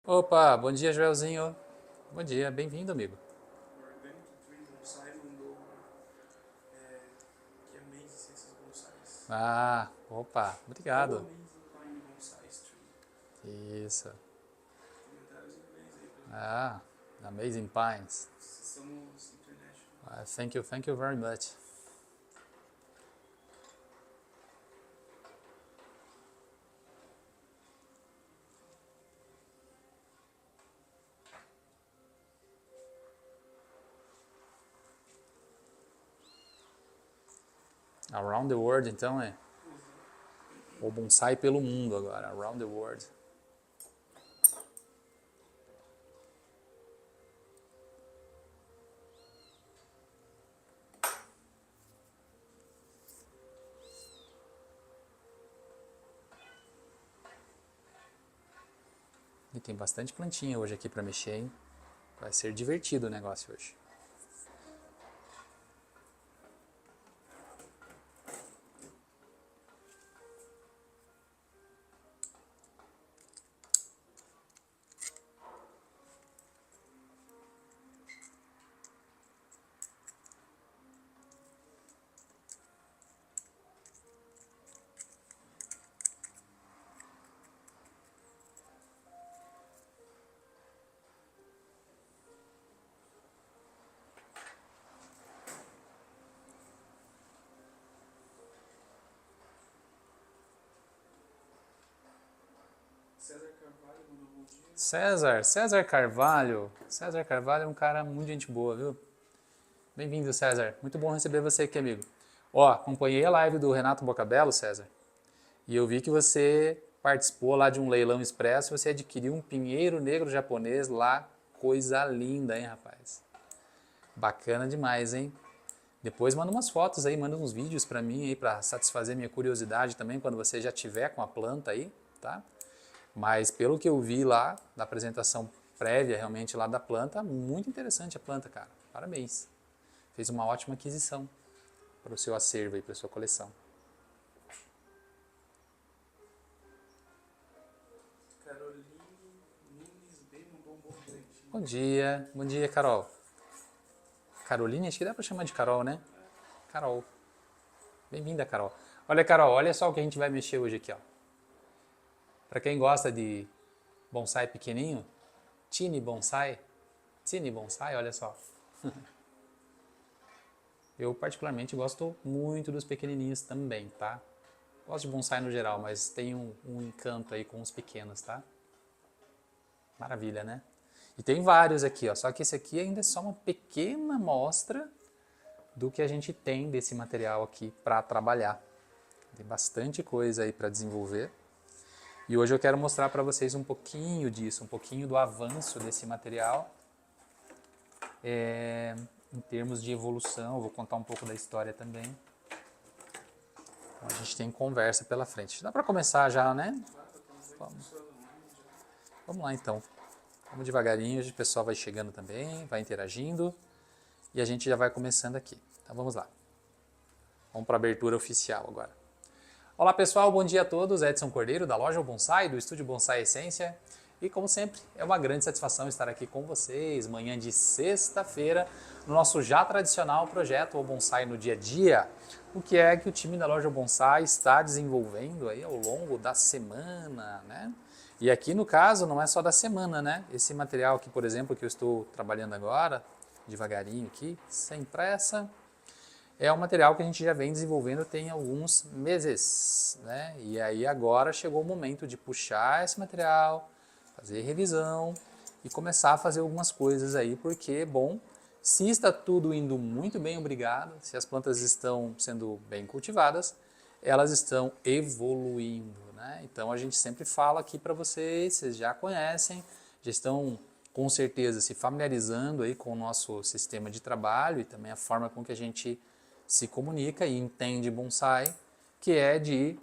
Opa, bom dia, Joelzinho. Bom dia, bem-vindo, amigo. O Organic Tree Bonsai mandou que Amazing Ciências Bonsais. Opa, Ou obrigado. Amazing Pine Bonsais Tree. Isso. Comentários em inglês aí pra gente. Ah, Amazing Pines. Somos international. Thank you very much. Around the World, então, é o bonsai pelo mundo agora. Around the World. E tem bastante plantinha hoje aqui para mexer, hein? Vai ser divertido o negócio hoje. César Carvalho mandou bom dia. César Carvalho é um cara muito gente boa, viu? Bem-vindo, César. Muito bom receber você aqui, amigo. Ó, acompanhei a live do Renato Bocabello, César, e eu vi que você participou lá de um leilão expresso, você adquiriu um pinheiro negro japonês lá, coisa linda, hein, rapaz? Bacana demais, hein? Depois manda umas fotos aí, manda uns vídeos pra mim aí, pra satisfazer minha curiosidade também, quando você já tiver com a planta aí, tá? Mas pelo que eu vi lá, da apresentação prévia realmente lá da planta, muito interessante a planta, cara. Parabéns. Fez uma ótima aquisição para o seu acervo e para a sua coleção. Caroline Nunes B mandou um bom dia. Bom dia, Carol. Caroline, acho que dá para chamar de Carol, né? Carol. Bem-vinda, Carol. Olha, Carol, olha só o que a gente vai mexer hoje aqui, ó. Para quem gosta de bonsai pequenininho, Tiny Bonsai, olha só. Eu particularmente gosto muito dos pequenininhos também, tá? Gosto de bonsai no geral, mas tem um encanto aí com os pequenos, tá? Maravilha, né? E tem vários aqui, ó. Só que esse aqui ainda é só uma pequena amostra do que a gente tem desse material aqui para trabalhar. Tem bastante coisa aí para desenvolver. E hoje eu quero mostrar para vocês um pouquinho disso, um pouquinho do avanço desse material em termos de evolução. Eu vou contar um pouco da história também. Então, a gente tem conversa pela frente. Dá para começar já, né? Vamos lá então. Vamos devagarinho, o pessoal vai chegando também, vai interagindo e a gente já vai começando aqui. Então vamos lá. Vamos para a abertura oficial agora. Olá pessoal, bom dia a todos. Edson Cordeiro da loja Bonsai, do estúdio Bonsai Essência. E como sempre, é uma grande satisfação estar aqui com vocês, manhã de sexta-feira, no nosso já tradicional projeto O Bonsai no Dia a Dia. O que é que o time da loja Bonsai está desenvolvendo aí ao longo da semana, né? E aqui no caso não é só da semana, né? Esse material aqui, por exemplo, que eu estou trabalhando agora, devagarinho aqui, sem pressa, é um material que a gente já vem desenvolvendo tem alguns meses, né? E aí agora chegou o momento de puxar esse material, fazer revisão e começar a fazer algumas coisas aí, porque, bom, se está tudo indo muito bem, obrigado, se as plantas estão sendo bem cultivadas, elas estão evoluindo, né? Então a gente sempre fala aqui para vocês, vocês já conhecem, já estão com certeza se familiarizando aí com o nosso sistema de trabalho e também a forma com que a gente se comunica e entende bonsai, que é de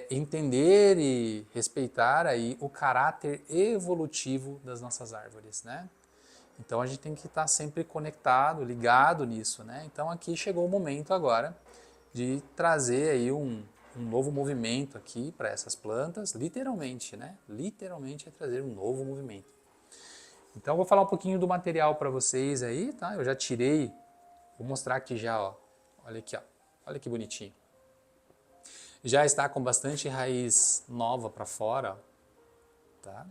entender e respeitar aí o caráter evolutivo das nossas árvores, né? Então a gente tem que estar sempre conectado, ligado nisso, né? Então aqui chegou o momento agora de trazer aí um novo movimento aqui para essas plantas, literalmente, né? Literalmente é trazer um novo movimento. Então eu vou falar um pouquinho do material para vocês aí, tá? Eu já tirei, vou mostrar aqui já, ó. Olha aqui, ó. Olha que bonitinho. Já está com bastante raiz nova para fora, ó, tá?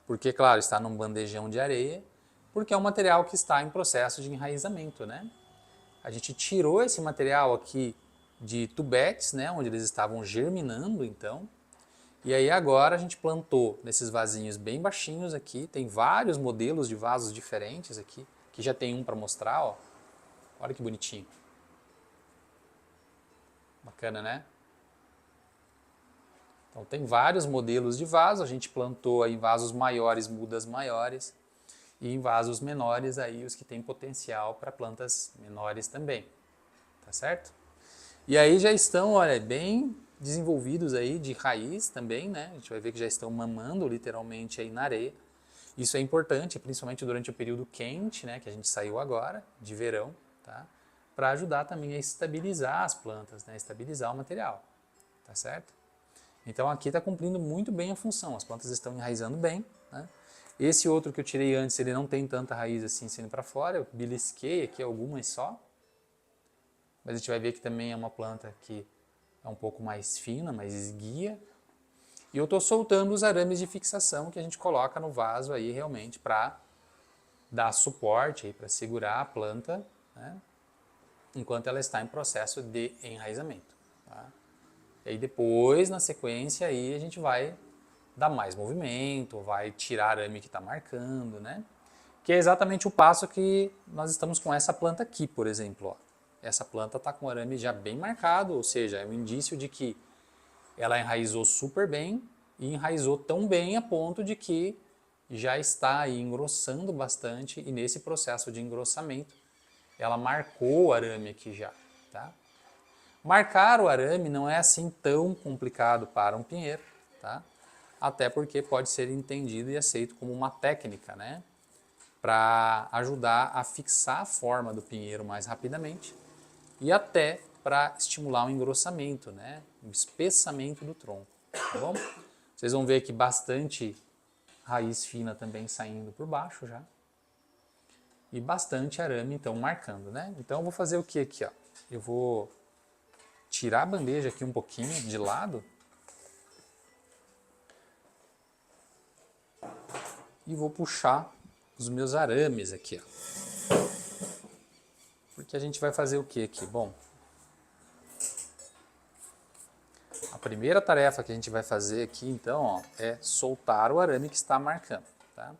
Porque, claro, está num bandejão de areia, porque é um material que está em processo de enraizamento, né? A gente tirou esse material aqui de tubetes, né, onde eles estavam germinando, então. E aí agora a gente plantou nesses vasinhos bem baixinhos aqui. Tem vários modelos de vasos diferentes aqui, que já tem um para mostrar, ó. Olha que bonitinho. Bacana, né? Então tem vários modelos de vaso. A gente plantou aí em vasos maiores, mudas maiores. E em vasos menores aí os que têm potencial para plantas menores também. Tá certo? E aí já estão, olha, bem desenvolvidos aí de raiz também, né? A gente vai ver que já estão mamando literalmente aí na areia. Isso é importante, principalmente durante o período quente, né? Que a gente saiu agora, de verão, tá? Para ajudar também a estabilizar as plantas, né? Estabilizar o material, tá certo? Então aqui está cumprindo muito bem a função, as plantas estão enraizando bem, né? Esse outro que eu tirei antes, ele não tem tanta raiz assim saindo para fora, eu belisquei aqui algumas só. Mas a gente vai ver que também é uma planta que é um pouco mais fina, mais esguia. E eu estou soltando os arames de fixação que a gente coloca no vaso aí realmente para dar suporte, para segurar a planta, né, enquanto ela está em processo de enraizamento. Tá? E aí depois, na sequência, aí a gente vai dar mais movimento, vai tirar arame que está marcando, né? Que é exatamente o passo que nós estamos com essa planta aqui, por exemplo, ó. Essa planta está com o arame já bem marcado, ou seja, é um indício de que ela enraizou super bem e enraizou tão bem a ponto de que já está aí engrossando bastante e nesse processo de engrossamento ela marcou o arame aqui já. Tá? Marcar o arame não é assim tão complicado para um pinheiro, tá? Até porque pode ser entendido e aceito como uma técnica, né? Para ajudar a fixar a forma do pinheiro mais rapidamente e até para estimular o engrossamento, né? O espessamento do tronco, tá bom? Vocês vão ver aqui bastante raiz fina também saindo por baixo já. E bastante arame, então, marcando, né? Então, eu vou fazer o que aqui, ó? Eu vou tirar a bandeja aqui um pouquinho de lado e vou puxar os meus arames aqui, ó. Porque a gente vai fazer o que aqui? Bom, a primeira tarefa que a gente vai fazer aqui, então, ó, é soltar o arame que está marcando, tá?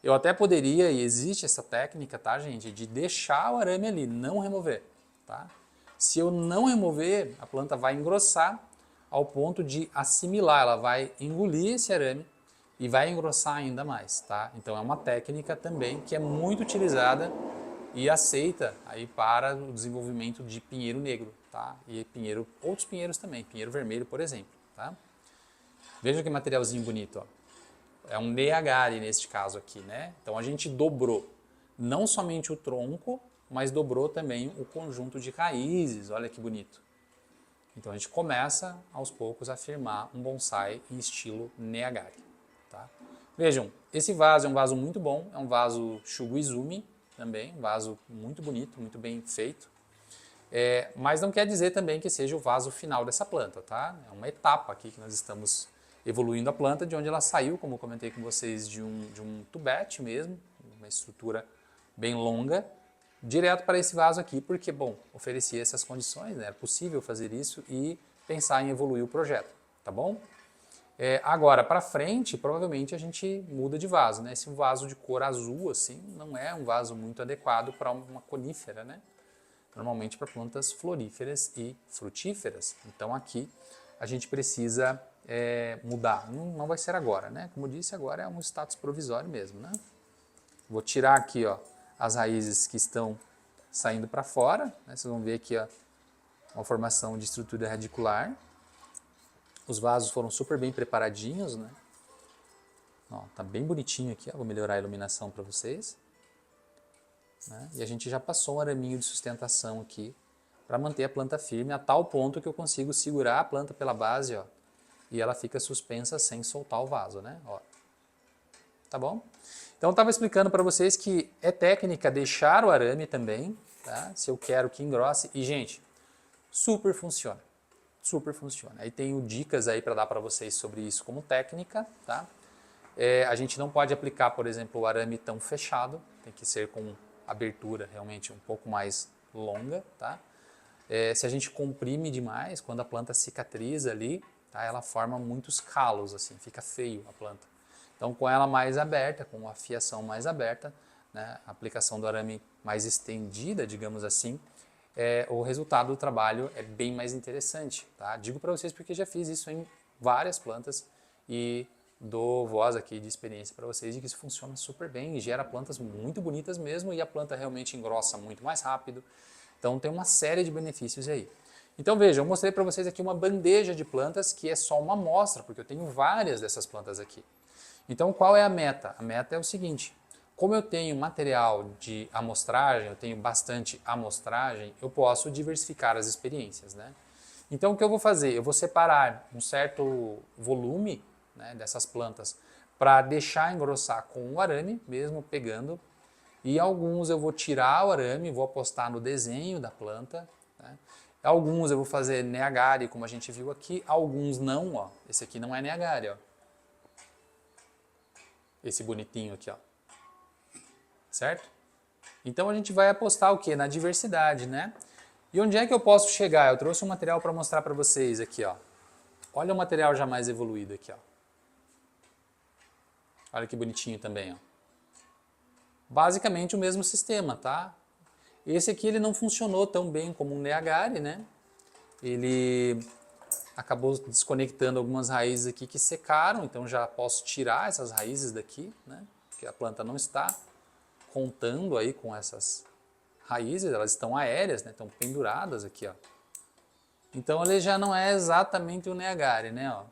Eu até poderia, e existe essa técnica, tá, gente, de deixar o arame ali, não remover, tá? Se eu não remover, a planta vai engrossar ao ponto de assimilar, ela vai engolir esse arame e vai engrossar ainda mais, tá? Então é uma técnica também que é muito utilizada e aceita aí para o desenvolvimento de pinheiro negro, tá? E pinheiro, outros pinheiros também, pinheiro vermelho, por exemplo, tá? Veja que materialzinho bonito, ó. É um neagari neste caso aqui, né? Então a gente dobrou não somente o tronco, mas dobrou também o conjunto de raízes, olha que bonito. Então a gente começa aos poucos a firmar um bonsai em estilo neagari, tá? Vejam, esse vaso é um vaso muito bom, é um vaso Shuguizumi também, um vaso muito bonito, muito bem feito. Mas não quer dizer também que seja o vaso final dessa planta, tá? É uma etapa aqui que nós estamos evoluindo a planta, de onde ela saiu, como eu comentei com vocês, de um tubete mesmo, uma estrutura bem longa, direto para esse vaso aqui, porque, bom, oferecia essas condições, né? Era possível fazer isso e pensar em evoluir o projeto, tá bom? Agora, para frente, provavelmente a gente muda de vaso, né? Esse vaso de cor azul, assim, não é um vaso muito adequado para uma conífera, né? Normalmente para plantas floríferas e frutíferas. Então aqui a gente precisa mudar. Não vai ser agora, né? Como eu disse, agora é um status provisório mesmo, né? Vou tirar aqui, ó, as raízes que estão saindo para fora, né? Vocês vão ver aqui, ó, uma formação de estrutura radicular. Os vasos foram super bem preparadinhos, né? Ó, tá bem bonitinho aqui, ó. Vou melhorar a iluminação para vocês. Né? E a gente já passou um araminho de sustentação aqui para manter a planta firme a tal ponto que eu consigo segurar a planta pela base, ó, e ela fica suspensa sem soltar o vaso, né? Ó. Tá bom? Então eu estava explicando para vocês que é técnica deixar o arame também, tá? Se eu quero que engrosse. E gente, super funciona. Super funciona. Aí tenho dicas aí para dar para vocês sobre isso como técnica, tá? A gente não pode aplicar, por exemplo, o arame tão fechado, tem que ser com abertura realmente um pouco mais longa, tá? Se a gente comprime demais, quando a planta cicatriza ali, tá? Ela forma muitos calos, assim, fica feio a planta. Então, com ela mais aberta, com a fiação mais aberta, né? A aplicação do arame mais estendida, digamos assim, o resultado do trabalho é bem mais interessante, tá? Digo para vocês porque já fiz isso em várias plantas e dou voz aqui de experiência para vocês de que isso funciona super bem e gera plantas muito bonitas mesmo e a planta realmente engrossa muito mais rápido. Então tem uma série de benefícios aí. Então veja, eu mostrei para vocês aqui uma bandeja de plantas que é só uma amostra, porque eu tenho várias dessas plantas aqui. Então qual é a meta? A meta é o seguinte, como eu tenho material de amostragem, eu tenho bastante amostragem, eu posso diversificar as experiências, né? Então o que eu vou fazer? Eu vou separar um certo volume, né, dessas plantas para deixar engrossar com o arame, mesmo pegando, e alguns eu vou tirar o arame, vou apostar no desenho da planta, né? Alguns eu vou fazer neagare, como a gente viu aqui, alguns não, ó. Esse aqui não é neagare, ó. Esse bonitinho aqui, ó. Certo? Então a gente vai apostar o quê? Na diversidade, né? E onde é que eu posso chegar? Eu trouxe um material para mostrar para vocês aqui, ó. Olha o material já mais evoluído aqui, ó. Olha que bonitinho também, ó. Basicamente o mesmo sistema, tá? Esse aqui ele não funcionou tão bem como um neagare, né? Ele acabou desconectando algumas raízes aqui que secaram, então já posso tirar essas raízes daqui, né? Porque a planta não está contando aí com essas raízes, elas estão aéreas, né? Estão penduradas aqui, ó. Então ele já não é exatamente um neagare, né? Ó.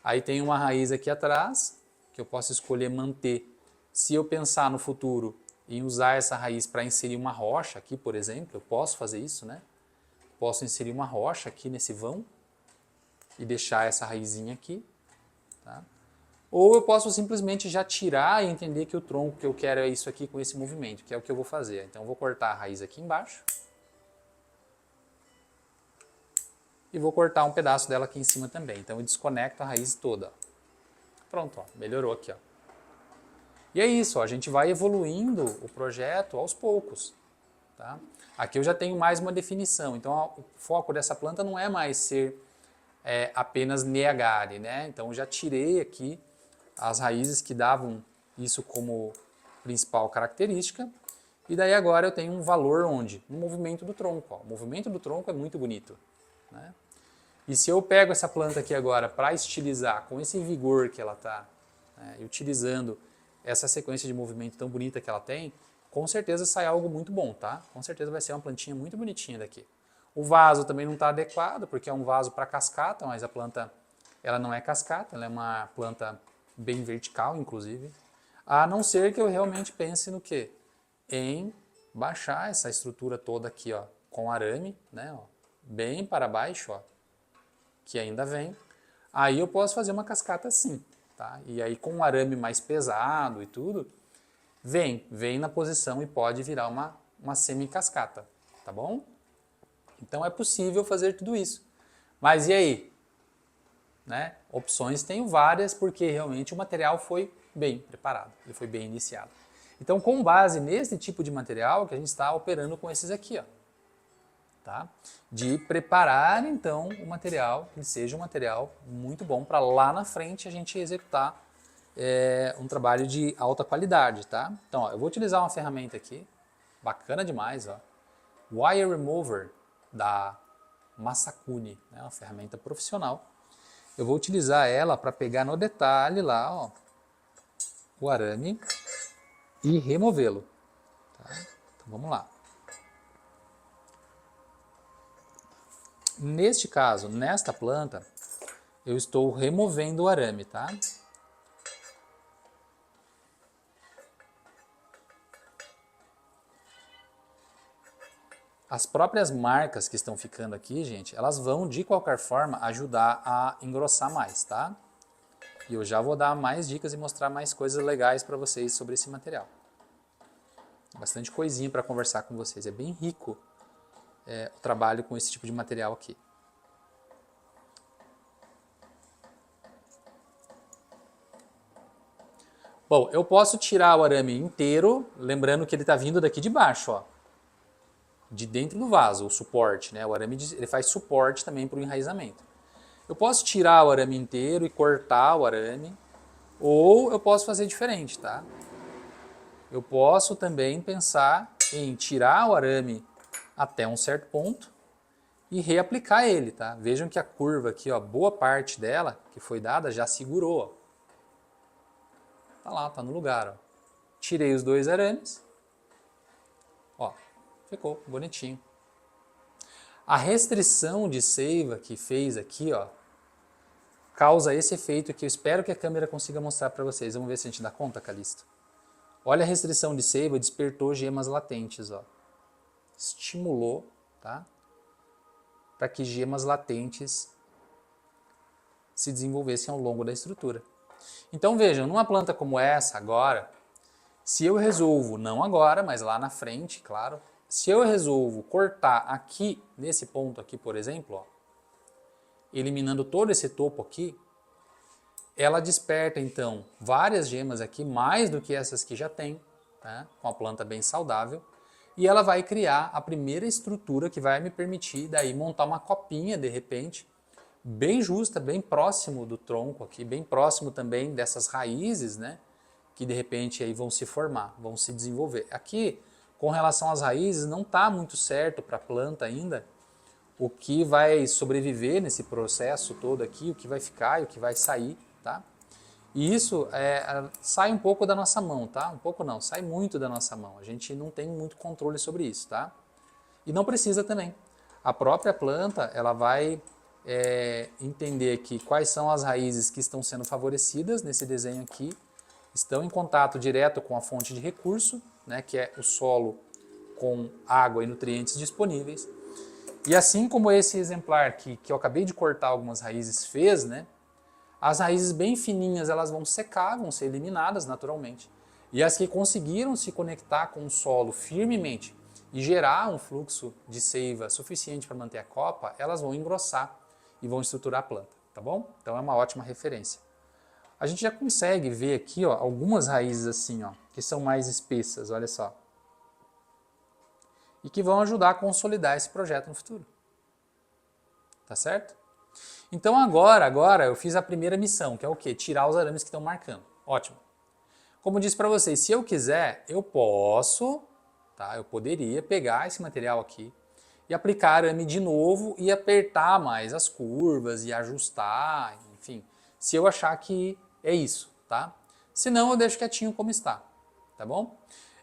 Aí tem uma raiz aqui atrás, que eu posso escolher manter. Se eu pensar no futuro em usar essa raiz para inserir uma rocha aqui, por exemplo, eu posso fazer isso, né? Posso inserir uma rocha aqui nesse vão e deixar essa raizinha aqui, tá? Ou eu posso simplesmente já tirar e entender que o tronco que eu quero é isso aqui com esse movimento, que é o que eu vou fazer. Então eu vou cortar a raiz aqui embaixo e vou cortar um pedaço dela aqui em cima também. Então eu desconecto a raiz toda. Pronto, ó, melhorou aqui, ó. E é isso, ó, a gente vai evoluindo o projeto aos poucos. Tá? Aqui eu já tenho mais uma definição, então ó, o foco dessa planta não é mais ser apenas neagare, né? Então eu já tirei aqui as raízes que davam isso como principal característica, e daí agora eu tenho um valor onde? No movimento do tronco. Ó. O movimento do tronco é muito bonito. Né? E se eu pego essa planta aqui agora para estilizar com esse vigor que ela está, né, e utilizando essa sequência de movimento tão bonita que ela tem, com certeza sai algo muito bom, tá? Com certeza vai ser uma plantinha muito bonitinha daqui. O vaso também não está adequado, porque é um vaso para cascata, mas a planta ela não é cascata, ela é uma planta bem vertical, inclusive. A não ser que eu realmente pense no quê? Em baixar essa estrutura toda aqui, ó, com arame, né, ó, bem para baixo, ó, que ainda vem. Aí eu posso fazer uma cascata assim, tá? E aí com um arame mais pesado e tudo, vem na posição e pode virar uma semi-cascata, tá bom? Então é possível fazer tudo isso. Mas e aí? Né? Opções tenho várias porque realmente o material foi bem preparado, ele foi bem iniciado. Então com base nesse tipo de material que a gente está operando com esses aqui, ó. Tá? De preparar então o material, que ele seja um material muito bom para lá na frente a gente executar um trabalho de alta qualidade, tá? Então, ó, eu vou utilizar uma ferramenta aqui, bacana demais, ó, Wire Remover da Masakuni, né, uma ferramenta profissional. Eu vou utilizar ela para pegar no detalhe lá, ó, o arame e removê-lo. Tá? Então vamos lá. Neste caso, nesta planta, eu estou removendo o arame, tá? as próprias marcas que estão ficando aqui, gente, elas vão, de qualquer forma, ajudar a engrossar mais, tá? E eu já vou dar mais dicas e mostrar mais coisas legais para vocês sobre esse material. Bastante coisinha para conversar com vocês. É bem rico o trabalho com esse tipo de material aqui. Bom, eu posso tirar o arame inteiro, lembrando que ele está vindo daqui de baixo, ó. De dentro do vaso, o suporte, né? O arame ele faz suporte também para o enraizamento. Eu posso tirar o arame inteiro e cortar o arame, ou eu posso fazer diferente, tá? Eu posso também pensar em tirar o arame até um certo ponto e reaplicar ele, tá? Vejam que a curva aqui, ó, boa parte dela que foi dada já segurou, ó. Tá lá, tá no lugar, ó. Tirei os dois arames, ó, ficou bonitinho. A restrição de seiva que fez aqui, ó, causa esse efeito que eu espero que a câmera consiga mostrar para vocês. Vamos ver se a gente dá conta, Calixto. Olha a restrição de seiva, despertou gemas latentes, ó. Estimulou, tá? Para que gemas latentes se desenvolvessem ao longo da estrutura. Então vejam, numa planta como essa agora, se eu resolvo, não agora, mas lá na frente, claro, se eu resolvo cortar aqui, nesse ponto aqui, por exemplo, ó, eliminando todo esse topo aqui, ela desperta então várias gemas aqui, mais do que essas que já tem, tá? Com a planta bem saudável, e ela vai criar a primeira estrutura que vai me permitir daí montar uma copinha de repente, bem justa, bem próximo do tronco aqui, bem próximo também dessas raízes, né? Que de repente aí vão se formar, vão se desenvolver. Aqui, com relação às raízes, não está muito certo para a planta ainda o que vai sobreviver nesse processo todo aqui, o que vai ficar e o que vai sair, tá? E isso sai um pouco da nossa mão, tá? Um pouco não, sai muito da nossa mão. A gente não tem muito controle sobre isso, tá? E não precisa também. A própria planta, ela vai entender aqui quais são as raízes que estão sendo favorecidas nesse desenho aqui, estão em contato direto com a fonte de recurso, né, que é o solo com água e nutrientes disponíveis. E assim como esse exemplar que eu acabei de cortar algumas raízes fez, né, as raízes bem fininhas elas vão secar, vão ser eliminadas naturalmente. E as que conseguiram se conectar com o solo firmemente e gerar um fluxo de seiva suficiente para manter a copa, elas vão engrossar e vão estruturar a planta, tá bom? Então é uma ótima referência. A gente já consegue ver aqui, ó, algumas raízes assim, ó, que são mais espessas, olha só. E que vão ajudar a consolidar esse projeto no futuro. Tá certo? Então agora eu fiz a primeira missão, que é o quê? Tirar os arames que estão marcando. Ótimo. Como eu disse para vocês, se eu quiser, eu posso, tá? Eu poderia pegar esse material aqui e aplicar arame de novo e apertar mais as curvas e ajustar, enfim, se eu achar que é isso, tá? Se não, eu deixo quietinho como está, tá bom?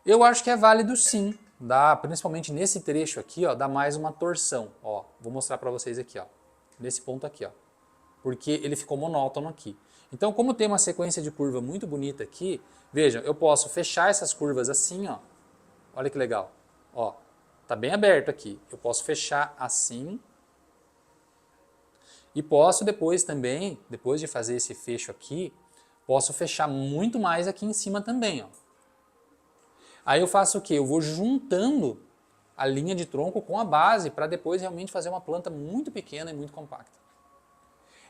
Eu acho que é válido sim, dá, principalmente nesse trecho aqui, ó, dá mais uma torção, ó, vou mostrar para vocês aqui, ó, nesse ponto aqui, ó, porque ele ficou monótono aqui. Então, como tem uma sequência de curva muito bonita aqui, vejam, eu posso fechar essas curvas assim, ó, olha que legal, ó, tá bem aberto aqui, eu posso fechar assim, e posso depois também, depois de fazer esse fecho aqui, posso fechar muito mais aqui em cima também, ó. Aí eu faço o quê? Eu vou juntando a linha de tronco com a base para depois realmente fazer uma planta muito pequena e muito compacta.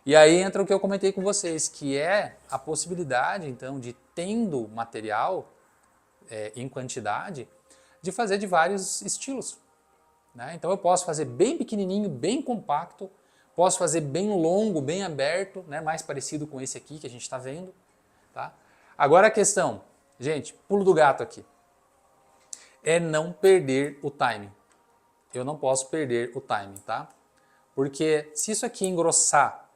E aí entra o que eu comentei com vocês, que é a possibilidade, então, de tendo material em quantidade, de fazer de vários estilos, né? Então eu posso fazer bem pequenininho, bem compacto, posso fazer bem longo, bem aberto, né? Mais parecido com esse aqui que a gente está vendo, tá? Agora a questão, gente, pulo do gato aqui, é não perder o timing. Eu não posso perder o timing, tá? Porque se isso aqui engrossar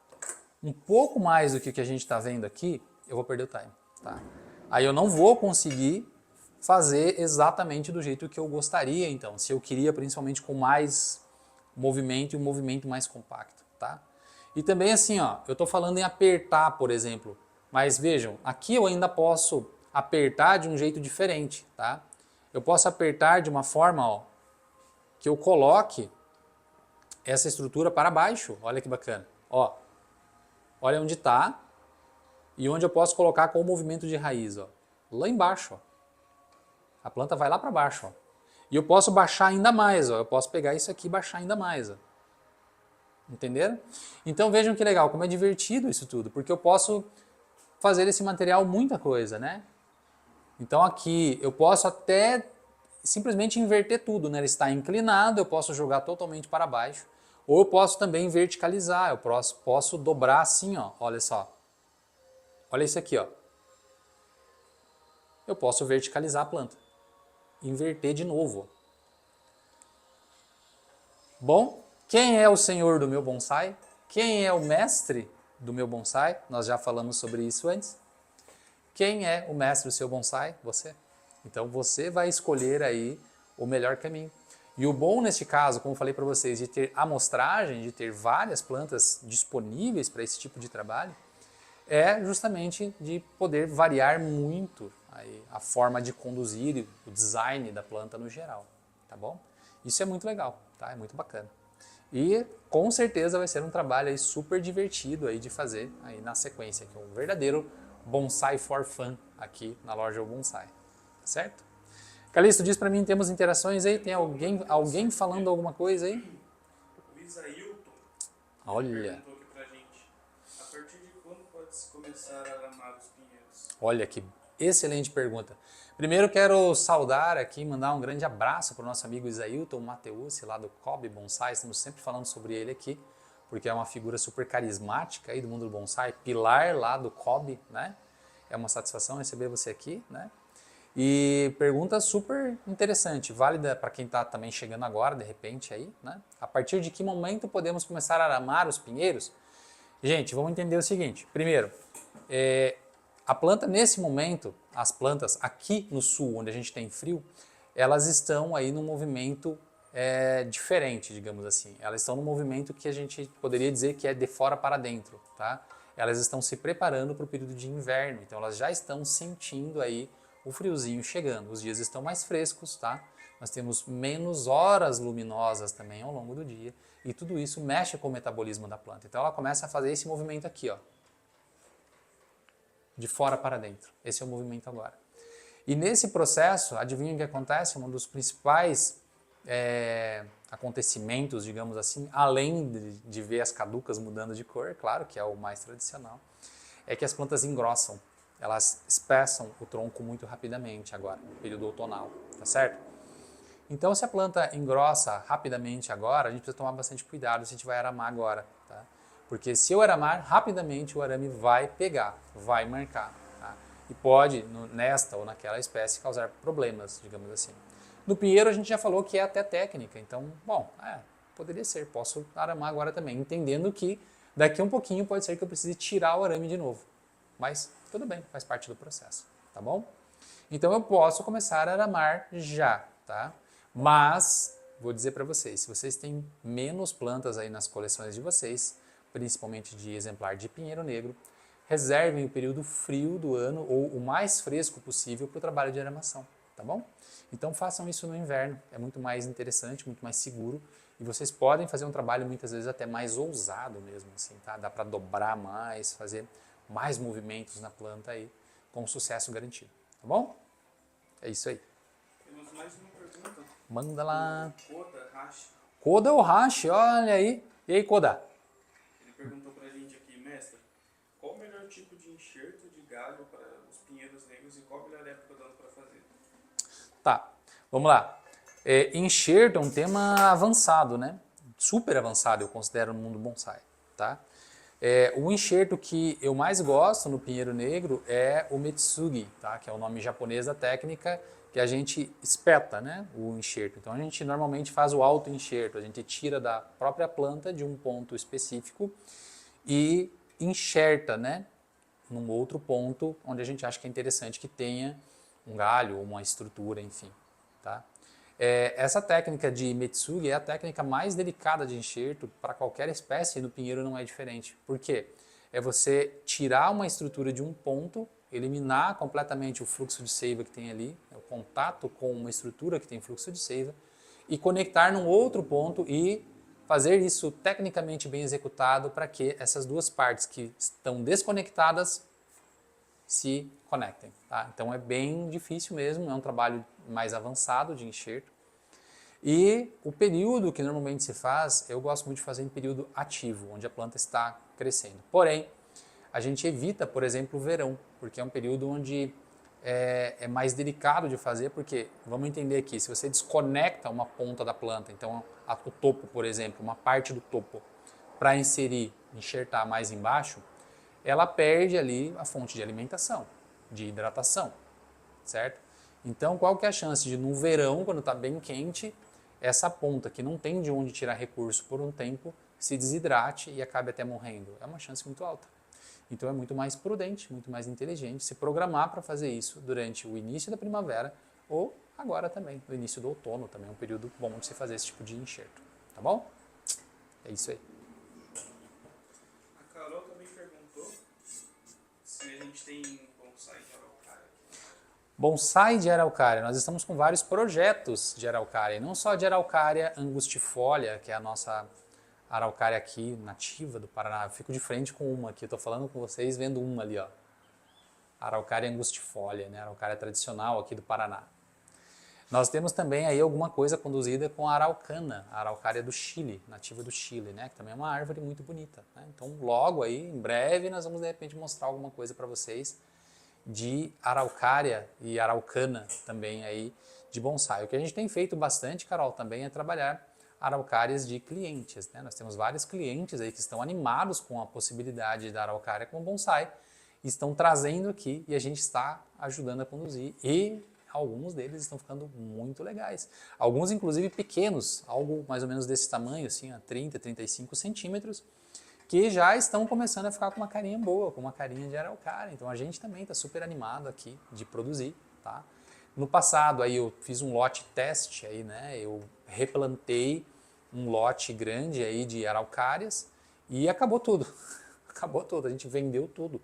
um pouco mais do que o que a gente está vendo aqui, eu vou perder o timing, tá? Aí eu não vou conseguir fazer exatamente do jeito que eu gostaria, então, se eu queria principalmente com mais movimento e um movimento mais compacto, tá? E também assim, ó, eu estou falando em apertar, por exemplo, mas vejam, aqui eu ainda posso apertar de um jeito diferente, tá? Eu posso apertar de uma forma, ó, que eu coloque essa estrutura para baixo. Olha que bacana. Ó, olha onde está e onde eu posso colocar com o movimento de raiz. Ó. Lá embaixo. Ó. A planta vai lá para baixo. Ó. E eu posso baixar ainda mais. Ó. Eu posso pegar isso aqui e baixar ainda mais. Ó. Entenderam? Então vejam que legal, como é divertido isso tudo. Porque eu posso fazer desse material muita coisa, né? Então aqui eu posso até simplesmente inverter tudo, né? Ele está inclinado, eu posso jogar totalmente para baixo. Ou eu posso também verticalizar, eu posso dobrar assim, ó. Olha só. Olha isso aqui, ó. Eu posso verticalizar a planta. Inverter de novo. Bom, quem é o senhor do meu bonsai? Quem é o mestre do meu bonsai? Nós já falamos sobre isso antes. Quem é o mestre do seu bonsai? Você. Então você vai escolher aí o melhor caminho. E o bom neste caso, como eu falei para vocês, de ter amostragem, de ter várias plantas disponíveis para esse tipo de trabalho, é justamente de poder variar muito aí a forma de conduzir o design da planta no geral, tá bom? Isso é muito legal, tá? É muito bacana. E com certeza vai ser um trabalho aí super divertido aí de fazer aí na sequência, que é um verdadeiro bonsai for fun aqui na loja O Bonsai, tá certo? Calixto, diz para mim, temos interações aí? Tem alguém falando alguma coisa aí? O Isailton Olha, perguntou aqui pra gente. A partir de quando pode-se começar a aramar os pinheiros? olha que excelente pergunta. Primeiro quero saudar aqui, mandar um grande abraço para o nosso amigo Isailton Mateucci, lá do Kobe Bonsai. Estamos sempre falando sobre ele aqui, porque é uma figura super carismática aí do mundo do bonsai, pilar lá do Kobe, né? É uma satisfação receber você aqui, né? E pergunta super interessante, válida para quem está também chegando agora, de repente aí, né? A partir de que momento podemos começar a aramar os pinheiros? Gente, vamos entender o seguinte. Primeiro, a planta nesse momento, as plantas aqui no sul, onde a gente tem frio, elas estão aí num movimento diferente, digamos assim. Elas estão num movimento que a gente poderia dizer que é de fora para dentro, tá? Elas estão se preparando para o período de inverno, então elas já estão sentindo aí o friozinho chegando. Os dias estão mais frescos, tá? Nós temos menos horas luminosas também ao longo do dia e tudo isso mexe com o metabolismo da planta. Então ela começa a fazer esse movimento aqui, ó. De fora para dentro. Esse é o movimento agora. E nesse processo, adivinha o que acontece? Um dos principais acontecimentos, digamos assim, além de ver as caducas mudando de cor, claro que é o mais tradicional, é que as plantas engrossam. Elas espessam o tronco muito rapidamente agora, no período outonal, tá certo? Então, se a planta engrossa rapidamente agora, a gente precisa tomar bastante cuidado se a gente vai aramar agora, tá? Porque se eu aramar, rapidamente o arame vai pegar, vai marcar, tá? E pode, nesta ou naquela espécie, causar problemas, digamos assim. No pinheiro a gente já falou que é até técnica, então, bom, poderia ser, posso aramar agora também, entendendo que daqui a um pouquinho pode ser que eu precise tirar o arame de novo. Mas tudo bem, faz parte do processo, tá bom? Então eu posso começar a aramar já, tá? Mas, vou dizer para vocês, se vocês têm menos plantas aí nas coleções de vocês, principalmente de exemplar de pinheiro negro, reservem o período frio do ano ou o mais fresco possível para o trabalho de aramação, tá bom? Então façam isso no inverno, é muito mais interessante, muito mais seguro e vocês podem fazer um trabalho muitas vezes até mais ousado mesmo, assim, tá? Dá para dobrar mais, fazer mais movimentos na planta aí, com sucesso garantido, tá bom? É isso aí. Temos mais uma pergunta. Manda lá. Koda Hashi. Koda ou Hashi, olha aí. E aí, Koda? Ele perguntou pra gente aqui, mestre, qual o melhor tipo de enxerto de galho para os pinheiros negros e qual a melhor época do ano para fazer? Tá, vamos lá. Enxerto é um tema avançado, né? Super avançado, eu considero, no mundo bonsai, tá? O enxerto que eu mais gosto no pinheiro negro é o Metsugi, tá? Que é o nome japonês da técnica que a gente espeta, né? O enxerto. Então a gente normalmente faz o auto-enxerto, a gente tira da própria planta de um ponto específico e enxerta, né? Num outro ponto onde a gente acha que é interessante que tenha um galho ou uma estrutura, enfim, tá? Essa técnica de Metsugi é a técnica mais delicada de enxerto para qualquer espécie e no pinheiro não é diferente. Por quê? É você tirar uma estrutura de um ponto, eliminar completamente o fluxo de seiva que tem ali, o contato com uma estrutura que tem fluxo de seiva, e conectar num outro ponto e fazer isso tecnicamente bem executado para que essas duas partes que estão desconectadas se conectem. Tá? Então é bem difícil mesmo, é um trabalho mais avançado de enxerto. E o período que normalmente se faz, eu gosto muito de fazer em período ativo, onde a planta está crescendo. Porém, a gente evita, por exemplo, o verão, porque é um período onde é mais delicado de fazer, porque, vamos entender aqui, se você desconecta uma ponta da planta, então o topo, por exemplo, uma parte do topo, para enxertar mais embaixo, ela perde ali a fonte de alimentação, de hidratação, certo? Então, qual que é a chance de, no verão, quando está bem quente, essa ponta que não tem de onde tirar recurso por um tempo, se desidrate e acabe até morrendo? É uma chance muito alta. Então é muito mais prudente, muito mais inteligente se programar para fazer isso durante o início da primavera ou agora também, no início do outono, também é um período bom de se fazer esse tipo de enxerto, tá bom? É isso aí. A Carol também perguntou se a gente tem bonsai de araucária. Bonsai de araucária, nós estamos com vários projetos de araucária, não só de araucária angustifolia, que é a nossa araucária aqui, nativa do Paraná. Eu fico de frente com uma aqui, eu estou falando com vocês vendo uma ali, ó. Araucária angustifolia, né? Araucária tradicional aqui do Paraná. Nós temos também aí alguma coisa conduzida com a araucana, a araucária do Chile, nativa do Chile, né? Que também é uma árvore muito bonita, né? Então logo aí, em breve, nós vamos de repente mostrar alguma coisa para vocês de araucária e araucana também aí de bonsai. O que a gente tem feito bastante, Carol, também é trabalhar araucárias de clientes, né? Nós temos vários clientes aí que estão animados com a possibilidade da araucária com bonsai, estão trazendo aqui e a gente está ajudando a conduzir e alguns deles estão ficando muito legais. Alguns inclusive pequenos, algo mais ou menos desse tamanho, assim, a 30, 35 centímetros, que já estão começando a ficar com uma carinha boa, com uma carinha de araucária. Então a gente também está super animado aqui de produzir, tá? No passado aí eu fiz um lote teste aí, né? Eu replantei um lote grande aí de araucárias e acabou tudo. Acabou tudo, a gente vendeu tudo.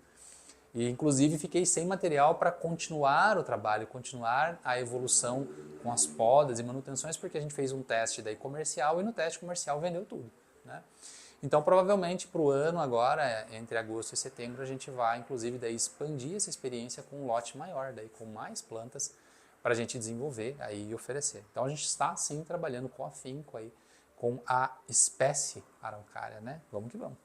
E inclusive fiquei sem material para continuar o trabalho, continuar a evolução com as podas e manutenções, porque a gente fez um teste daí comercial e no teste comercial vendeu tudo, né? Então provavelmente para o ano agora, entre agosto e setembro, a gente vai inclusive daí expandir essa experiência com um lote maior, daí com mais plantas para a gente desenvolver aí e oferecer. Então a gente está sim trabalhando com afinco aí com a espécie araucária, né? Vamos que vamos.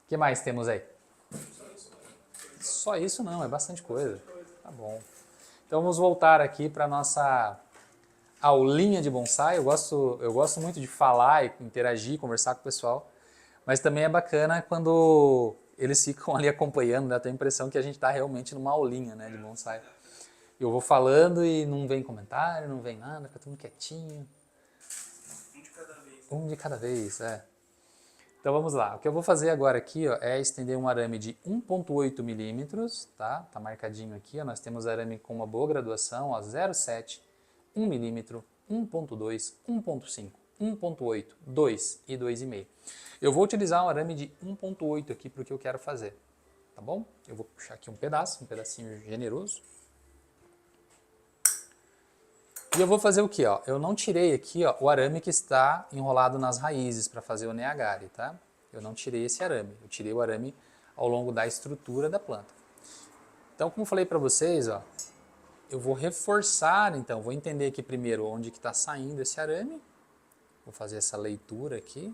O que mais temos aí? Só isso não, é bastante coisa. Tá bom. Então vamos voltar aqui para a nossa aulinha de bonsai. Eu gosto muito de falar e interagir, conversar com o pessoal, mas também é bacana quando eles ficam ali acompanhando, né? Eu tenho a impressão que a gente está realmente numa aulinha, né, de bonsai. Eu vou falando e não vem comentário, não vem nada, fica tudo quietinho. Um de cada vez. Um de cada vez, é. Então vamos lá. O que eu vou fazer agora aqui, ó, é estender um arame de 1,8 milímetros, tá? Tá marcadinho aqui, ó. Nós temos arame com uma boa graduação, ó, 0,7, 1 milímetro, 1,2, 1,5, 1,8, 2 e 2,5. Eu vou utilizar um arame de 1,8 aqui para o que eu quero fazer, tá bom? Eu vou puxar aqui um pedacinho generoso. E eu vou fazer o que? Ó? Eu não tirei aqui, ó, o arame que está enrolado nas raízes para fazer o neagari, tá? Eu não tirei esse arame, eu tirei o arame ao longo da estrutura da planta. Então, como eu falei para vocês, ó, eu vou reforçar, então, vou entender aqui primeiro onde que está saindo esse arame. Vou fazer essa leitura aqui.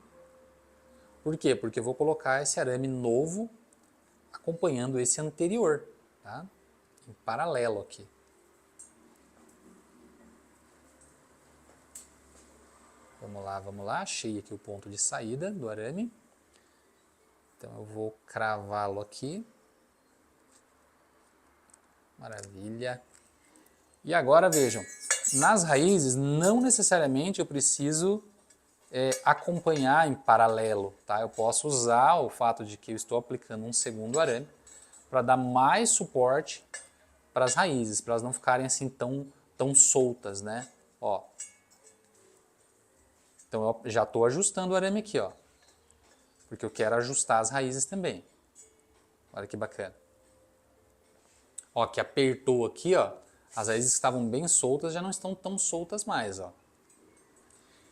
Por quê? Porque eu vou colocar esse arame novo acompanhando esse anterior, tá? Em paralelo aqui. Vamos lá, achei aqui o ponto de saída do arame. Então eu vou cravá-lo aqui. Maravilha. E agora vejam, nas raízes não necessariamente eu preciso acompanhar em paralelo, tá? Eu posso usar o fato de que eu estou aplicando um segundo arame para dar mais suporte para as raízes, para elas não ficarem assim tão soltas, né? Ó. Então eu já estou ajustando o arame aqui, ó, porque eu quero ajustar as raízes também. Olha que bacana. Ó, que apertou aqui, ó, As raízes que estavam bem soltas já não estão tão soltas mais, ó.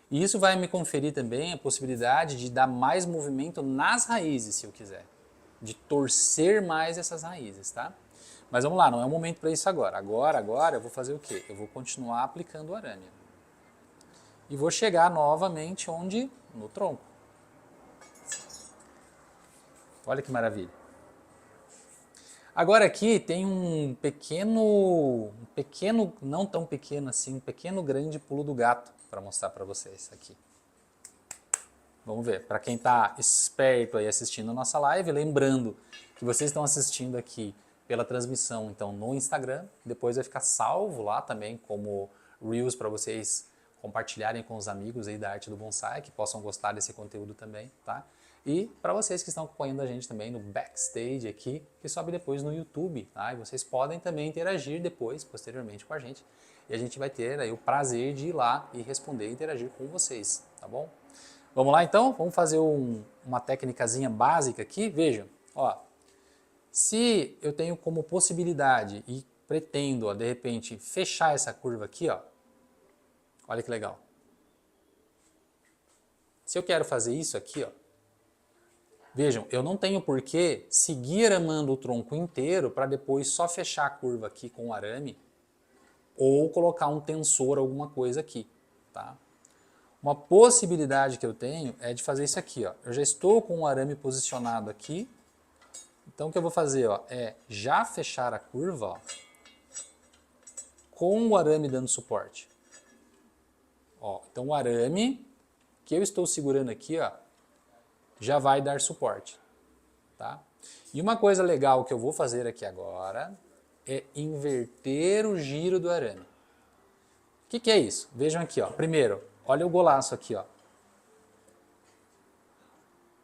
E isso vai me conferir também a possibilidade de dar mais movimento nas raízes, se eu quiser. De torcer mais essas raízes, tá? Mas vamos lá, não é o momento para isso agora. Agora eu vou fazer o quê? Eu vou continuar aplicando o arame. E vou chegar novamente onde? No tronco. Olha que maravilha. Agora aqui tem um pequeno, não tão pequeno assim, um pequeno grande pulo do gato para mostrar para vocês aqui. Vamos ver, para quem está esperto aí assistindo a nossa live, lembrando que vocês estão assistindo aqui pela transmissão, então no Instagram, depois vai ficar salvo lá também como Reels para vocês compartilharem com os amigos aí da arte do bonsai, que possam gostar desse conteúdo também, tá? E para vocês que estão acompanhando a gente também no backstage aqui, que sobe depois no YouTube, tá? E vocês podem também interagir depois, posteriormente com a gente, e a gente vai ter aí o prazer de ir lá e responder e interagir com vocês, tá bom? Vamos lá então? Vamos fazer uma técnicazinha básica aqui. Vejam, ó, se eu tenho como possibilidade e pretendo, ó, de repente, fechar essa curva aqui, ó, olha que legal. Se eu quero fazer isso aqui, ó, vejam, eu não tenho por que seguir aramando o tronco inteiro para depois só fechar a curva aqui com o arame ou colocar um tensor, alguma coisa aqui, tá? Uma possibilidade que eu tenho é de fazer isso aqui, ó. Eu já estou com o arame posicionado aqui. Então o que eu vou fazer, ó, é já fechar a curva, ó, com o arame dando suporte. Ó, então o arame que eu estou segurando aqui, ó, já vai dar suporte, tá? E uma coisa legal que eu vou fazer aqui agora é inverter o giro do arame. O que é isso? Vejam aqui, ó. Primeiro, olha o golaço aqui, ó.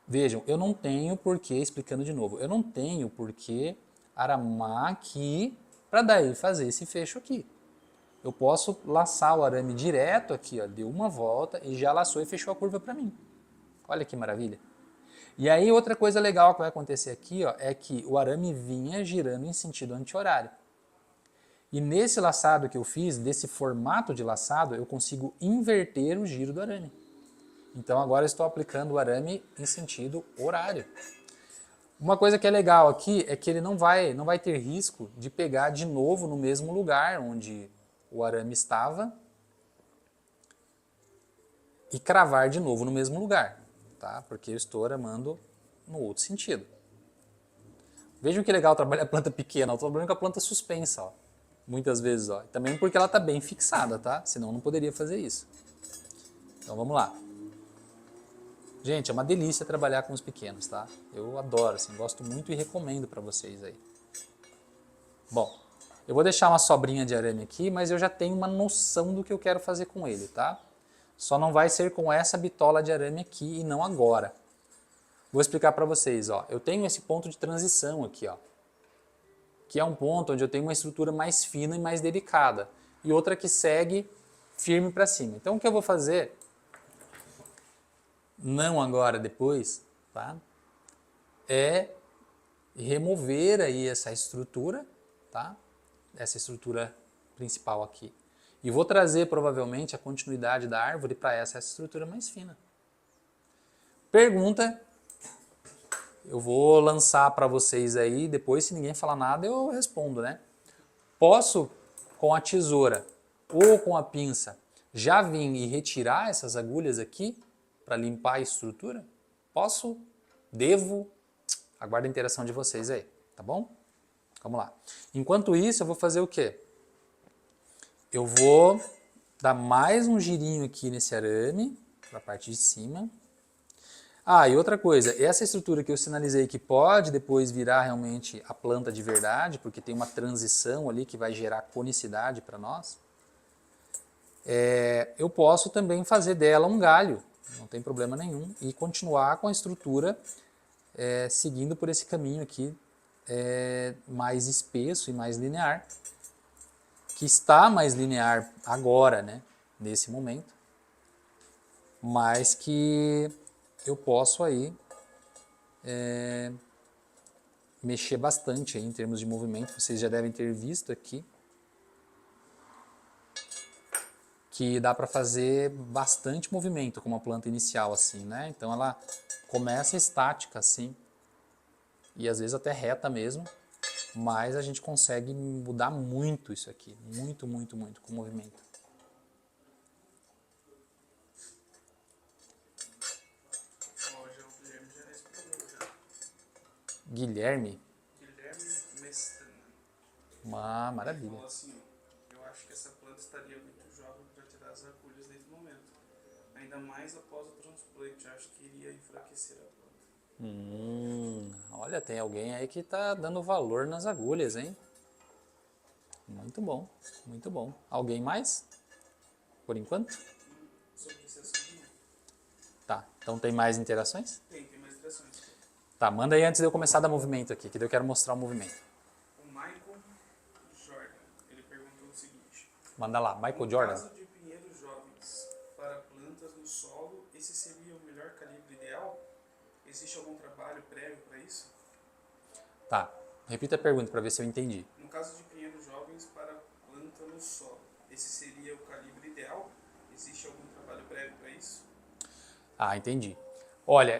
Vejam, eu não tenho porquê, explicando de novo, eu não tenho porquê aramar aqui para daí fazer esse fecho aqui. Eu posso laçar o arame direto aqui, ó, deu uma volta e já laçou e fechou a curva para mim. Olha que maravilha. E aí outra coisa legal que vai acontecer aqui, ó, é que o arame vinha girando em sentido anti-horário. E nesse laçado que eu fiz, desse formato de laçado, eu consigo inverter o giro do arame. Então agora eu estou aplicando o arame em sentido horário. Uma coisa que é legal aqui é que ele não vai ter risco de pegar de novo no mesmo lugar onde o arame estava e cravar de novo no mesmo lugar, tá? Porque eu estou aramando no outro sentido. Vejam que legal trabalhar a planta pequena, eu estou trabalhando com a planta suspensa, ó. Muitas vezes, ó. Também porque ela está bem fixada, tá? Senão não poderia fazer isso. Então vamos lá. Gente, é uma delícia trabalhar com os pequenos, tá? Eu adoro, assim, gosto muito e recomendo para vocês aí. Bom, eu vou deixar uma sobrinha de arame aqui, mas eu já tenho uma noção do que eu quero fazer com ele, tá? Só não vai ser com essa bitola de arame aqui e não agora. Vou explicar para vocês, ó. Eu tenho esse ponto de transição aqui, ó. Que é um ponto onde eu tenho uma estrutura mais fina e mais delicada. E outra que segue firme para cima. Então o que eu vou fazer, não agora, depois, tá? É remover aí essa estrutura, tá? Essa estrutura principal aqui. E vou trazer provavelmente a continuidade da árvore para essa estrutura mais fina. Pergunta, eu vou lançar para vocês aí, depois se ninguém falar nada eu respondo, né? Posso, com a tesoura ou com a pinça, já vir e retirar essas agulhas aqui para limpar a estrutura? Posso? Devo? Aguardo a interação de vocês aí, tá bom? Vamos lá. Enquanto isso, eu vou fazer o quê? Eu vou dar mais um girinho aqui nesse arame, para a parte de cima. Ah, e outra coisa, essa estrutura que eu sinalizei que pode depois virar realmente a planta de verdade, porque tem uma transição ali que vai gerar conicidade para nós, eu posso também fazer dela um galho, não tem problema nenhum, e continuar com a estrutura seguindo por esse caminho aqui mais espesso e mais linear, que está mais linear agora, né, nesse momento, mas que eu posso aí mexer bastante aí em termos de movimento. Vocês já devem ter visto aqui que dá para fazer bastante movimento com uma planta inicial assim, né? Então ela começa estática assim, e às vezes até reta mesmo, mas a gente consegue mudar muito isso aqui, muito, muito, muito com o movimento. Ó, já o Guilherme já respondeu já. Guilherme, Guilherme Mestana. uma maravilha. Falou assim, ó, eu acho que essa planta estaria muito jovem para tirar as agulhas nesse momento. Ainda mais após o transplante, acho que iria enfraquecer a planta. Olha, tem alguém aí que tá dando valor nas agulhas, hein? Muito bom, muito bom. Alguém mais? Por enquanto? Sobre esse assunto, não. Tá, então tem mais interações? Tem mais interações. Tá, manda aí antes de eu começar a dar movimento aqui, que daí eu quero mostrar o movimento. O Michael Jordan, ele perguntou o seguinte. Manda lá, Michael No Jordan. caso de pinheiros jovens para plantas no solo, esse seria o melhor calibre ideal? Existe algum trabalho prévio para isso? Tá, repita a pergunta para ver se eu entendi. No caso de pinheiros jovens para planta no solo, esse seria o calibre ideal? Existe algum trabalho prévio para isso? Ah, entendi. Olha,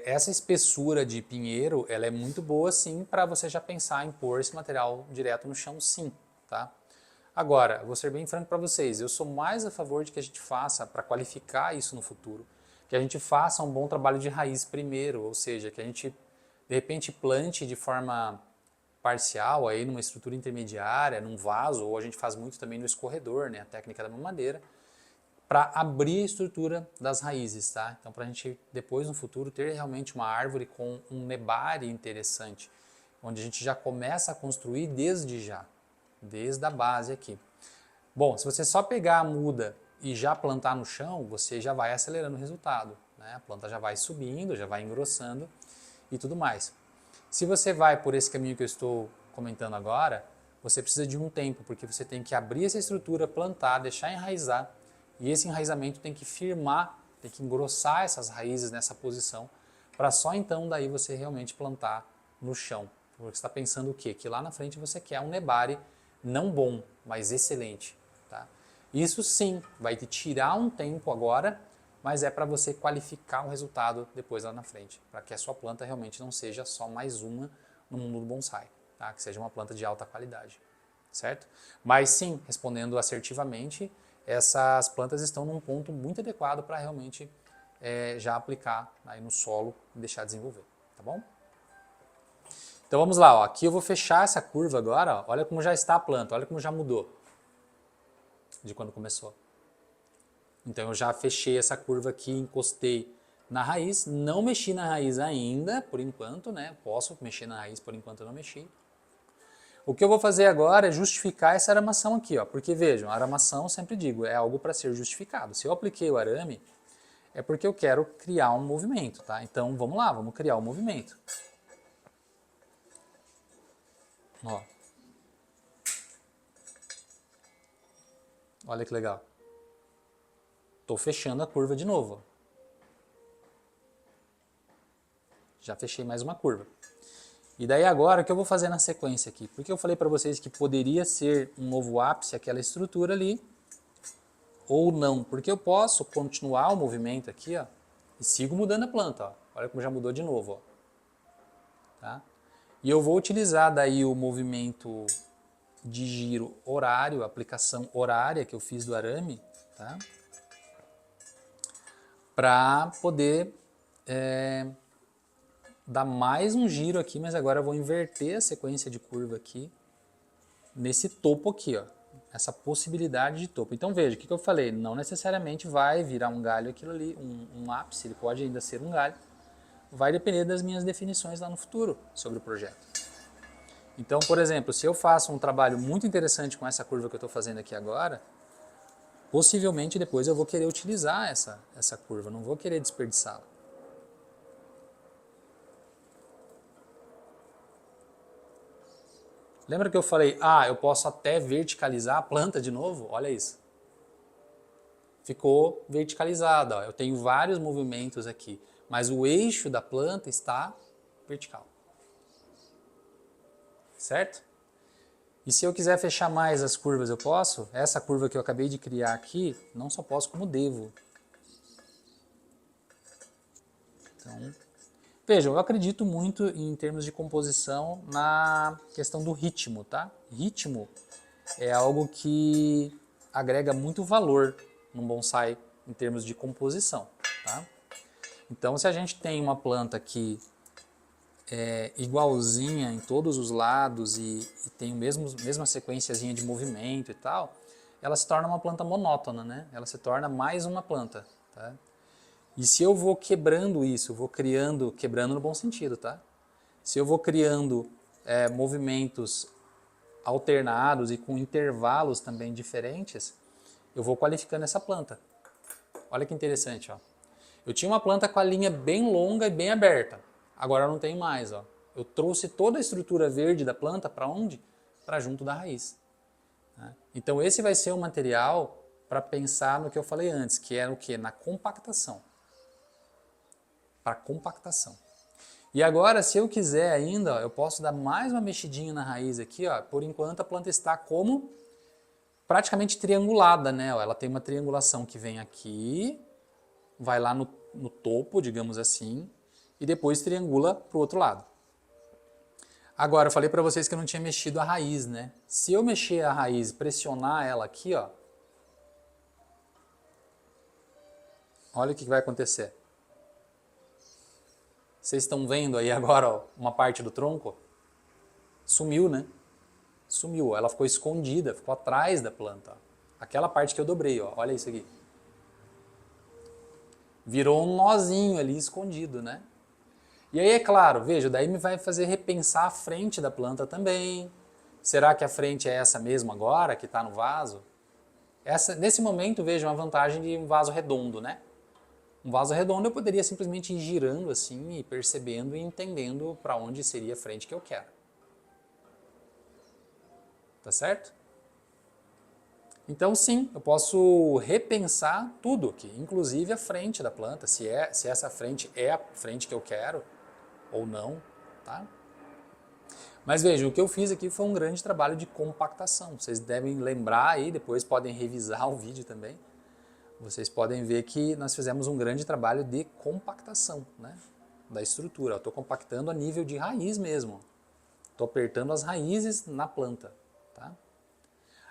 essa espessura de pinheiro, ela é muito boa sim para você já pensar em pôr esse material direto no chão, sim, tá? Agora, vou ser bem franco para vocês, eu sou mais a favor de que a gente faça, para qualificar isso no futuro, que a gente faça um bom trabalho de raiz primeiro, ou seja, que a gente de repente plante de forma parcial aí numa estrutura intermediária, num vaso, ou a gente faz muito também no escorredor, né, a técnica da mamadeira, para abrir a estrutura das raízes, tá? Então, para a gente depois no futuro ter realmente uma árvore com um nebário interessante, onde a gente já começa a construir desde a base aqui. Bom, se você só pegar a muda e já plantar no chão, você já vai acelerando o resultado, né? A planta já vai subindo, já vai engrossando e tudo mais. Se você vai por esse caminho que eu estou comentando agora, você precisa de um tempo, porque você tem que abrir essa estrutura, plantar, deixar enraizar, e esse enraizamento tem que firmar, tem que engrossar essas raízes nessa posição, para só então daí você realmente plantar no chão. Porque você está pensando o quê? Que lá na frente você quer um nebare não bom, mas excelente. Tá? Isso sim, vai te tirar um tempo agora, mas é para você qualificar o resultado depois lá na frente, para que a sua planta realmente não seja só mais uma no mundo do bonsai, tá? Que seja uma planta de alta qualidade, certo? Mas sim, respondendo assertivamente, essas plantas estão num ponto muito adequado para realmente já aplicar aí no solo e deixar desenvolver, tá bom? Então vamos lá, ó. Aqui eu vou fechar essa curva agora, ó. Olha como já está a planta, olha como já mudou de quando começou. Então eu já fechei essa curva aqui, encostei na raiz, não mexi na raiz ainda, por enquanto, né? Posso mexer na raiz, por enquanto eu não mexi. O que eu vou fazer agora é justificar essa aramação aqui, ó, porque vejam, a aramação, sempre digo, é algo para ser justificado. Se eu apliquei o arame, é porque eu quero criar um movimento, tá? Então vamos lá, vamos criar um movimento. Ó. Olha que legal. Estou fechando a curva de novo. Já fechei mais uma curva. E daí agora, o que eu vou fazer na sequência aqui? Porque eu falei para vocês que poderia ser um novo ápice aquela estrutura ali, ou não. Porque eu posso continuar o movimento aqui, ó, e sigo mudando a planta, ó. Olha como já mudou de novo, ó. Tá? E eu vou utilizar daí o movimento de giro horário, a aplicação horária que eu fiz do arame, tá? Para poder dar mais um giro aqui, mas agora eu vou inverter a sequência de curva aqui, nesse topo aqui, ó, essa possibilidade de topo. Então veja, o que eu falei, não necessariamente vai virar um galho aquilo ali, um ápice, ele pode ainda ser um galho, vai depender das minhas definições lá no futuro sobre o projeto. Então, por exemplo, se eu faço um trabalho muito interessante com essa curva que eu estou fazendo aqui agora, possivelmente depois eu vou querer utilizar essa curva, não vou querer desperdiçá-la. Lembra que eu falei, eu posso até verticalizar a planta de novo? Olha isso. Ficou verticalizada, ó. Eu tenho vários movimentos aqui, mas o eixo da planta está vertical. Certo? E se eu quiser fechar mais as curvas, eu posso? Essa curva que eu acabei de criar aqui, não só posso, como devo. Então, vejam, eu acredito muito em termos de composição na questão do ritmo, tá? Ritmo é algo que agrega muito valor num bonsai em termos de composição, tá? Então, se a gente tem uma planta que é igualzinha em todos os lados e tem a mesma sequenciazinha de movimento e tal, ela se torna uma planta monótona, né? Ela se torna mais uma planta, tá? E se eu vou quebrando isso, eu vou criando, quebrando no bom sentido, tá? Se eu vou criando movimentos alternados e com intervalos também diferentes, eu vou qualificando essa planta. Olha que interessante, ó. Eu tinha uma planta com a linha bem longa e bem aberta. Agora não tem mais, ó. Eu trouxe toda a estrutura verde da planta para onde? Para junto da raiz. Então esse vai ser o material para pensar no que eu falei antes, que era o quê? Na compactação. Para compactação. E agora, se eu quiser ainda, eu posso dar mais uma mexidinha na raiz aqui, ó. Por enquanto a planta está como praticamente triangulada, né? Ela tem uma triangulação que vem aqui, vai lá no topo, digamos assim, e depois triangula para o outro lado. Agora, eu falei para vocês que eu não tinha mexido a raiz, né? Se eu mexer a raiz, pressionar ela aqui, ó, olha o que vai acontecer. Vocês estão vendo aí agora, ó, uma parte do tronco? Sumiu, né? Sumiu, ela ficou escondida, ficou atrás da planta. Ó. Aquela parte que eu dobrei, ó, olha isso aqui. Virou um nozinho ali escondido, né? E aí, é claro, veja, daí me vai fazer repensar a frente da planta também. Será que a frente é essa mesmo agora, que está no vaso? Nesse momento, veja, uma vantagem de um vaso redondo, né? Um vaso redondo eu poderia simplesmente ir girando assim, e percebendo e entendendo para onde seria a frente que eu quero. Tá certo? Então sim, eu posso repensar tudo aqui, inclusive a frente da planta, se essa frente é a frente que eu quero ou não, tá? Mas vejam, o que eu fiz aqui foi um grande trabalho de compactação. Vocês devem lembrar aí, depois podem revisar o vídeo também. Vocês podem ver que nós fizemos um grande trabalho de compactação, né, da estrutura. Eu estou compactando a nível de raiz mesmo. Estou apertando as raízes na planta. Tá?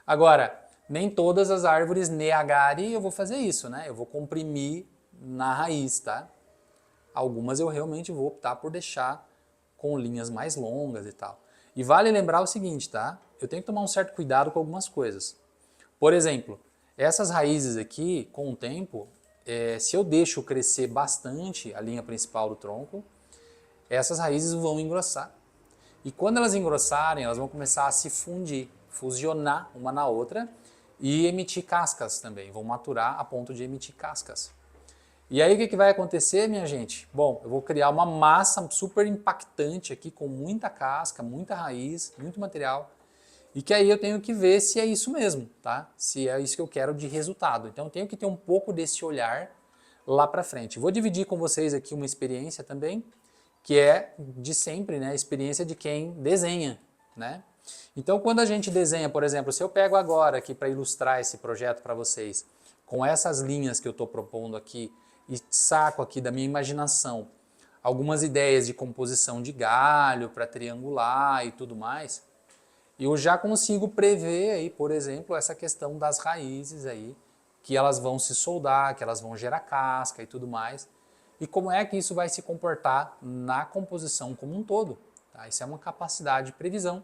Agora, nem todas as árvores Neagari eu vou fazer isso, né? Eu vou comprimir na raiz, tá? Algumas eu realmente vou optar por deixar com linhas mais longas e tal. E vale lembrar o seguinte, tá? Eu tenho que tomar um certo cuidado com algumas coisas. Por exemplo, essas raízes aqui, com o tempo, se eu deixo crescer bastante a linha principal do tronco, essas raízes vão engrossar. E quando elas engrossarem, elas vão começar a se fundir, fusionar uma na outra e emitir cascas também, vão maturar a ponto de emitir cascas. E aí o que vai acontecer, minha gente? Bom, eu vou criar uma massa super impactante aqui com muita casca, muita raiz, muito material. E que aí eu tenho que ver se é isso mesmo, tá? Se é isso que eu quero de resultado. Então eu tenho que ter um pouco desse olhar lá para frente. Vou dividir com vocês aqui uma experiência também, que é de sempre, né? A experiência de quem desenha, né? Então quando a gente desenha, por exemplo, se eu pego agora aqui para ilustrar esse projeto para vocês, com essas linhas que eu estou propondo aqui, e saco aqui da minha imaginação algumas ideias de composição de galho para triangular e tudo mais, eu já consigo prever aí, por exemplo, essa questão das raízes aí, que elas vão se soldar, que elas vão gerar casca e tudo mais, e como é que isso vai se comportar na composição como um todo. Tá? Isso é uma capacidade de previsão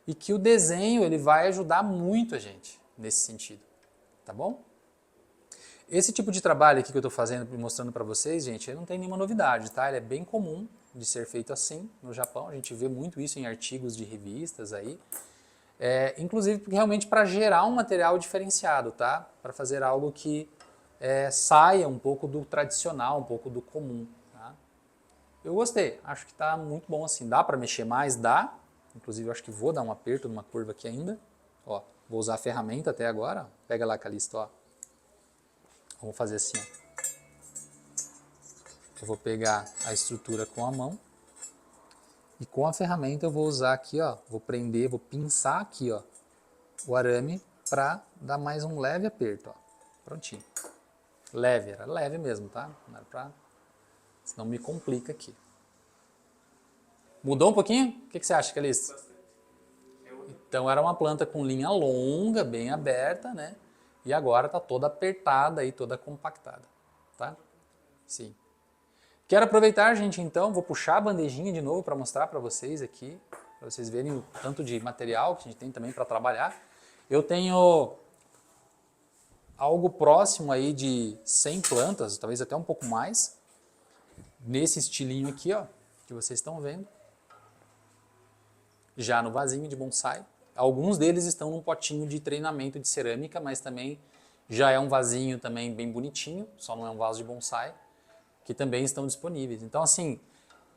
e que o desenho ele vai ajudar muito a gente nesse sentido, tá bom? Esse tipo de trabalho aqui que eu estou fazendo e mostrando para vocês, gente, não tem nenhuma novidade, tá? Ele é bem comum de ser feito assim no Japão, a gente vê muito isso em artigos de revistas aí, inclusive realmente para gerar um material diferenciado, tá? Para fazer algo que saia um pouco do tradicional, um pouco do comum, tá? Eu gostei, acho que está muito bom assim, dá para mexer mais? Dá, inclusive eu acho que vou dar um aperto numa curva aqui ainda, ó, vou usar a ferramenta até agora, ó. Pega lá, Calixto, ó. Vamos fazer assim, ó. Eu vou pegar a estrutura com a mão E com a ferramenta eu vou usar aqui, ó, vou prender, vou pinçar aqui, ó, o arame para dar mais um leve aperto, ó. Prontinho. Leve, era leve mesmo, tá? Não era pra... Senão me complica aqui. Mudou um pouquinho? O que você acha, Calixto? Então era uma planta com linha longa, bem aberta, né? E agora tá toda apertada e toda compactada, tá? Sim. Quero aproveitar, gente, então, vou puxar a bandejinha de novo para mostrar para vocês aqui, para vocês verem o tanto de material que a gente tem também para trabalhar. Eu tenho algo próximo aí de 100 plantas, talvez até um pouco mais, nesse estilinho aqui, ó, que vocês estão vendo. Já no vasinho de bonsai. Alguns deles estão num potinho de treinamento de cerâmica, mas também já é um vasinho também bem bonitinho, só não é um vaso de bonsai, que também estão disponíveis. Então, assim,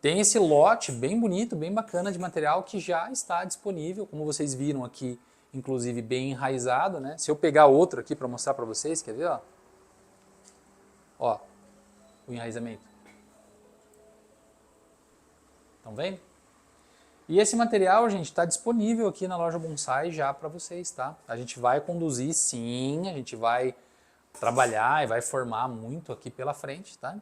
tem esse lote bem bonito, bem bacana de material que já está disponível, como vocês viram aqui, inclusive bem enraizado, né? Se eu pegar outro aqui para mostrar para vocês, quer ver, ó? Ó, o enraizamento. Estão vendo? E esse material, gente, está disponível aqui na loja Bonsai já para vocês, tá? A gente vai conduzir, sim, a gente vai trabalhar e vai formar muito aqui pela frente, tá?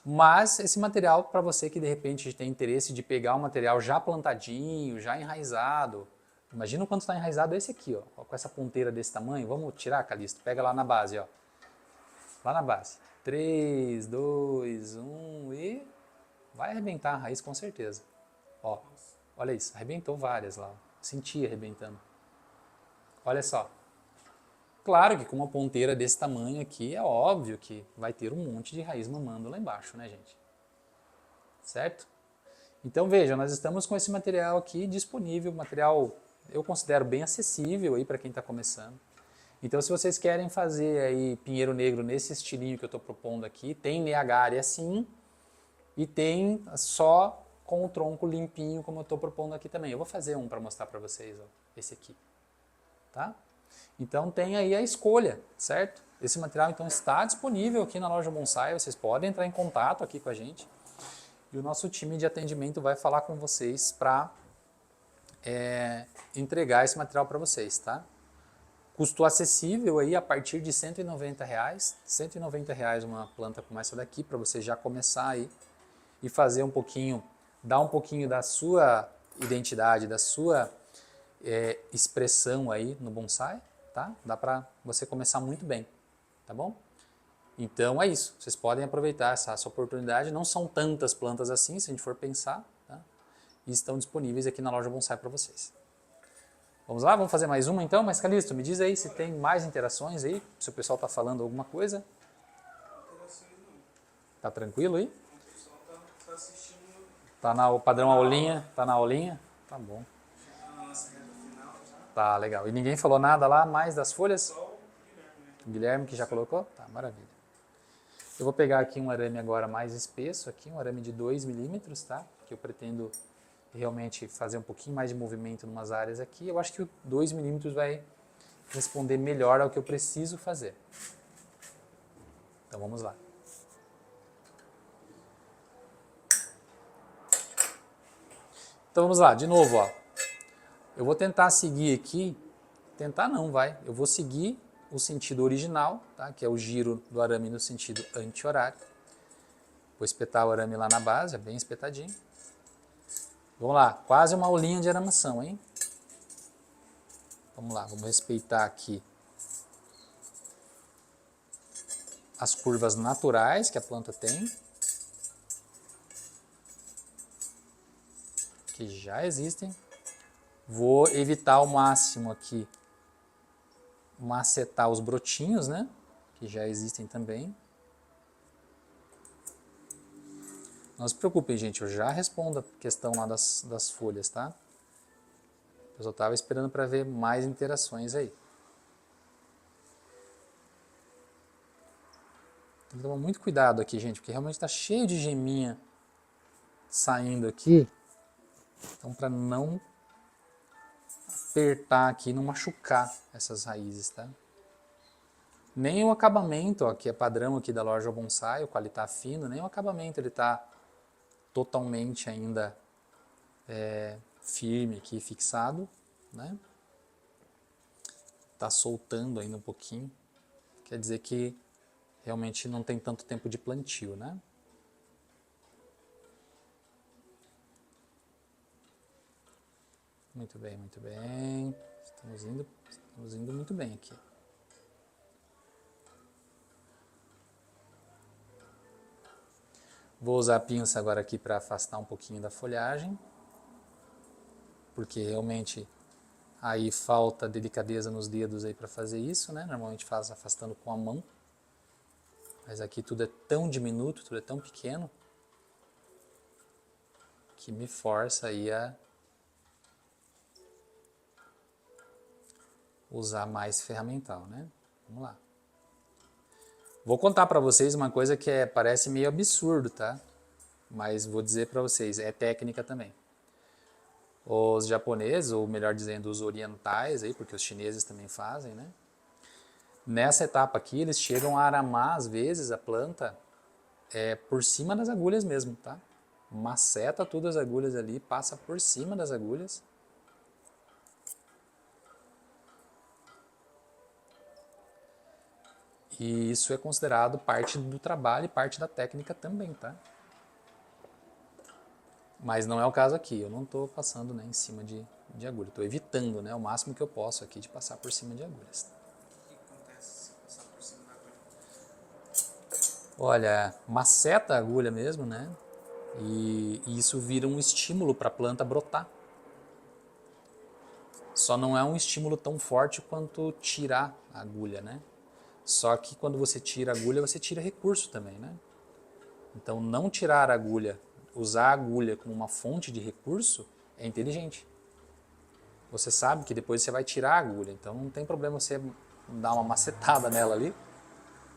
Mas esse material, para você que de repente tem interesse de pegar o material já plantadinho, já enraizado, imagina o quanto está enraizado esse aqui, ó, com essa ponteira desse tamanho. Vamos tirar, Calixto, pega lá na base, ó. Lá na base. 3, 2, 1 e vai arrebentar a raiz com certeza. Ó, olha isso, arrebentou várias lá, senti arrebentando. Olha só. Claro que com uma ponteira desse tamanho aqui, é óbvio que vai ter um monte de raiz mamando lá embaixo, né, gente? Certo? Então, veja, nós estamos com esse material aqui disponível, material eu considero bem acessível aí para quem está começando. Então, se vocês querem fazer aí pinheiro negro nesse estilinho que eu estou propondo aqui, tem neagária sim, e tem só com o tronco limpinho, como eu estou propondo aqui também. Eu vou fazer um para mostrar para vocês, ó, esse aqui, tá? Então tem aí a escolha, certo? Esse material então está disponível aqui na loja Bonsai, vocês podem entrar em contato aqui com a gente e o nosso time de atendimento vai falar com vocês para entregar esse material para vocês, tá? Custo acessível aí a partir de R$190, R$190 uma planta como essa daqui para você já começar aí e fazer um pouquinho, dar um pouquinho da sua identidade, da sua expressão aí no bonsai. Tá? Dá para você começar muito bem, tá bom? Então é isso, vocês podem aproveitar essa oportunidade, não são tantas plantas assim, se a gente for pensar, tá? E estão disponíveis aqui na loja Bonsai para vocês. Vamos lá, vamos fazer mais uma então? Mas Calixto, me diz aí se tem mais interações aí, se o pessoal está falando alguma coisa. Interações não. Tá tranquilo aí? O pessoal tá assistindo. Tá na padrão aulinha? Tá na aulinha? Tá bom. Na nossa reta final já. Tá, legal. E ninguém falou nada lá mais das folhas? Só o Guilherme, né? O Guilherme que já colocou? Tá, maravilha. Eu vou pegar aqui um arame agora mais espesso, aqui, um arame de 2 milímetros, tá? Que eu pretendo realmente fazer um pouquinho mais de movimento em umas áreas aqui. Eu acho que o 2 milímetros vai responder melhor ao que eu preciso fazer. Então vamos lá. Então vamos lá, de novo, ó. Eu vou tentar seguir aqui, tentar não, vai. Eu vou seguir o sentido original, tá? Que é o giro do arame no sentido anti-horário. Vou espetar o arame lá na base, é bem espetadinho. Vamos lá, quase uma aulinha de aramação, hein? Vamos lá, vamos respeitar aqui as curvas naturais que a planta tem, que já existem. Vou evitar ao máximo aqui macetar os brotinhos, né? Que já existem também. Não se preocupem, gente, eu já respondo a questão lá das folhas, tá? Eu só estava esperando para ver mais interações aí. Tem que tomar muito cuidado aqui, gente, porque realmente está cheio de geminha saindo aqui. Então, para não apertar aqui, não machucar essas raízes, tá? Nem o acabamento, ó, que é padrão aqui da loja Bonsai, o qual ele tá fino, nem o acabamento ele tá totalmente ainda firme aqui, fixado, né? Tá soltando ainda um pouquinho, quer dizer que realmente não tem tanto tempo de plantio, né? Muito bem, muito bem. Estamos indo muito bem aqui. Vou usar a pinça agora aqui para afastar um pouquinho da folhagem, porque realmente aí falta delicadeza nos dedos aí para fazer isso, né? Normalmente faz afastando com a mão, mas aqui tudo é tão diminuto, tudo é tão pequeno, que me força aí a usar mais ferramental, né? Vamos lá. Vou contar para vocês uma coisa que parece meio absurdo, tá? Mas vou dizer para vocês, é técnica também. Os japoneses, ou melhor dizendo, os orientais, aí, porque os chineses também fazem, né? Nessa etapa aqui, eles chegam a aramar, às vezes, a planta por cima das agulhas mesmo, tá? Maceta todas as agulhas ali, passa por cima das agulhas. E isso é considerado parte do trabalho e parte da técnica também, tá? Mas não é o caso aqui, eu não estou passando, né, em cima de agulha, estou evitando, né, o máximo que eu posso aqui de passar por cima de agulhas. O que acontece se passar por cima da agulha? Olha, maceta a agulha mesmo, né? E isso vira um estímulo para a planta brotar. Só não é um estímulo tão forte quanto tirar a agulha, né? Só que quando você tira a agulha, você tira recurso também, né? Então não tirar a agulha, usar a agulha como uma fonte de recurso é inteligente. Você sabe que depois você vai tirar a agulha, então não tem problema você dar uma macetada nela ali,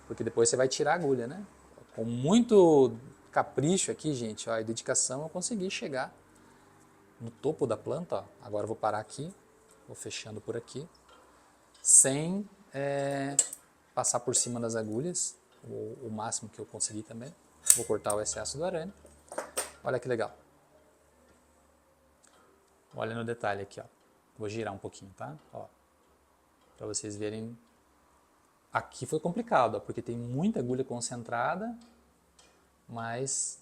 porque depois você vai tirar a agulha, né? Com muito capricho aqui, gente, ó, e dedicação, eu consegui chegar no topo da planta, ó. Agora eu vou parar aqui, vou fechando por aqui, sem passar por cima das agulhas, o máximo que eu consegui também. Vou cortar o excesso do arame. Olha que legal. Olha no detalhe aqui, ó. Vou girar um pouquinho, tá? Ó, para vocês verem. Aqui foi complicado, ó, porque tem muita agulha concentrada, mas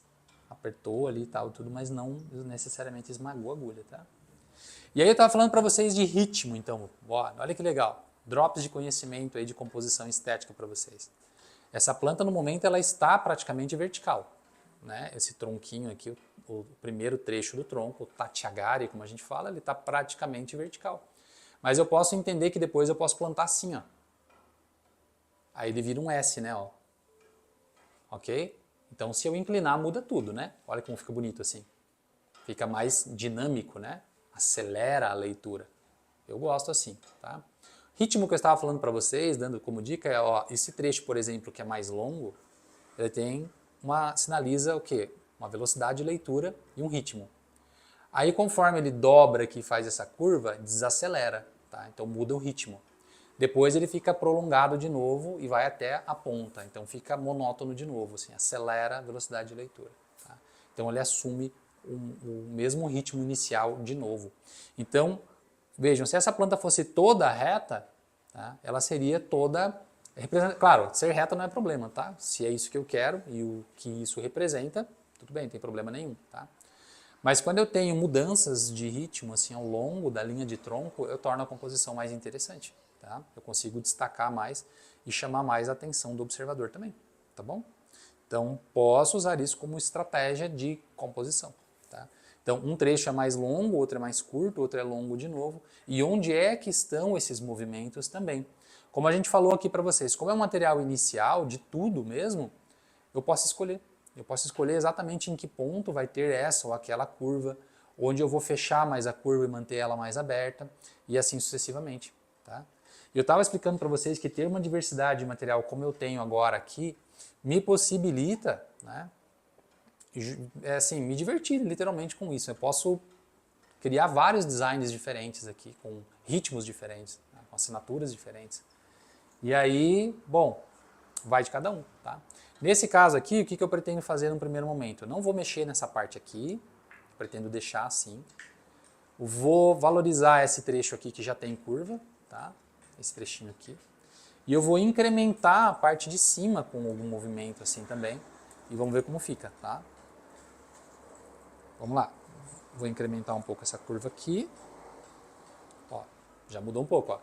apertou ali e tal, tudo, mas não necessariamente esmagou a agulha, tá? E aí eu estava falando para vocês de ritmo, então, ó, olha que legal. Drops de conhecimento aí de composição estética para vocês. Essa planta, no momento, ela está praticamente vertical, né? Esse tronquinho aqui, o primeiro trecho do tronco, o tachiagari, como a gente fala, ele está praticamente vertical. Mas eu posso entender que depois eu posso plantar assim, ó. Aí ele vira um S, né? Ó. Ok? Então, se eu inclinar, muda tudo, né? Olha como fica bonito assim. Fica mais dinâmico, né? Acelera a leitura. Eu gosto assim, tá? Ritmo que eu estava falando para vocês, dando como dica, é, ó, esse trecho, por exemplo, que é mais longo, ele tem sinaliza o quê? Uma velocidade de leitura e um ritmo. Aí, conforme ele dobra aqui e faz essa curva, desacelera, tá? Então muda o ritmo. Depois ele fica prolongado de novo e vai até a ponta, então fica monótono de novo, assim, acelera a velocidade de leitura. Tá? Então ele assume o mesmo ritmo inicial de novo. Então, vejam, se essa planta fosse toda reta, tá? Ela seria toda... Claro, ser reta não é problema, tá? Se é isso que eu quero e o que isso representa, tudo bem, não tem problema nenhum, tá? Mas quando eu tenho mudanças de ritmo assim ao longo da linha de tronco, eu torno a composição mais interessante, tá? Eu consigo destacar mais e chamar mais a atenção do observador também, tá bom? Então, posso usar isso como estratégia de composição, tá? Então, um trecho é mais longo, outro é mais curto, outro é longo de novo. E onde é que estão esses movimentos também? Como a gente falou aqui para vocês, como é um material inicial de tudo mesmo, eu posso escolher. Eu posso escolher exatamente em que ponto vai ter essa ou aquela curva, onde eu vou fechar mais a curva e manter ela mais aberta, e assim sucessivamente. Tá? Eu estava explicando para vocês que ter uma diversidade de material como eu tenho agora aqui, me possibilita, né, assim, me divertir literalmente com isso. Eu posso criar vários designs diferentes aqui, com ritmos diferentes, né, com assinaturas diferentes. E aí, bom, vai de cada um, tá? Nesse caso aqui, o que eu pretendo fazer no primeiro momento? Eu não vou mexer nessa parte aqui, pretendo deixar assim. Eu vou valorizar esse trecho aqui que já tem curva, tá? Esse trechinho aqui. E eu vou incrementar a parte de cima com algum movimento assim também. E vamos ver como fica, tá? Vamos lá. Vou incrementar um pouco essa curva aqui. Ó, já mudou um pouco, ó.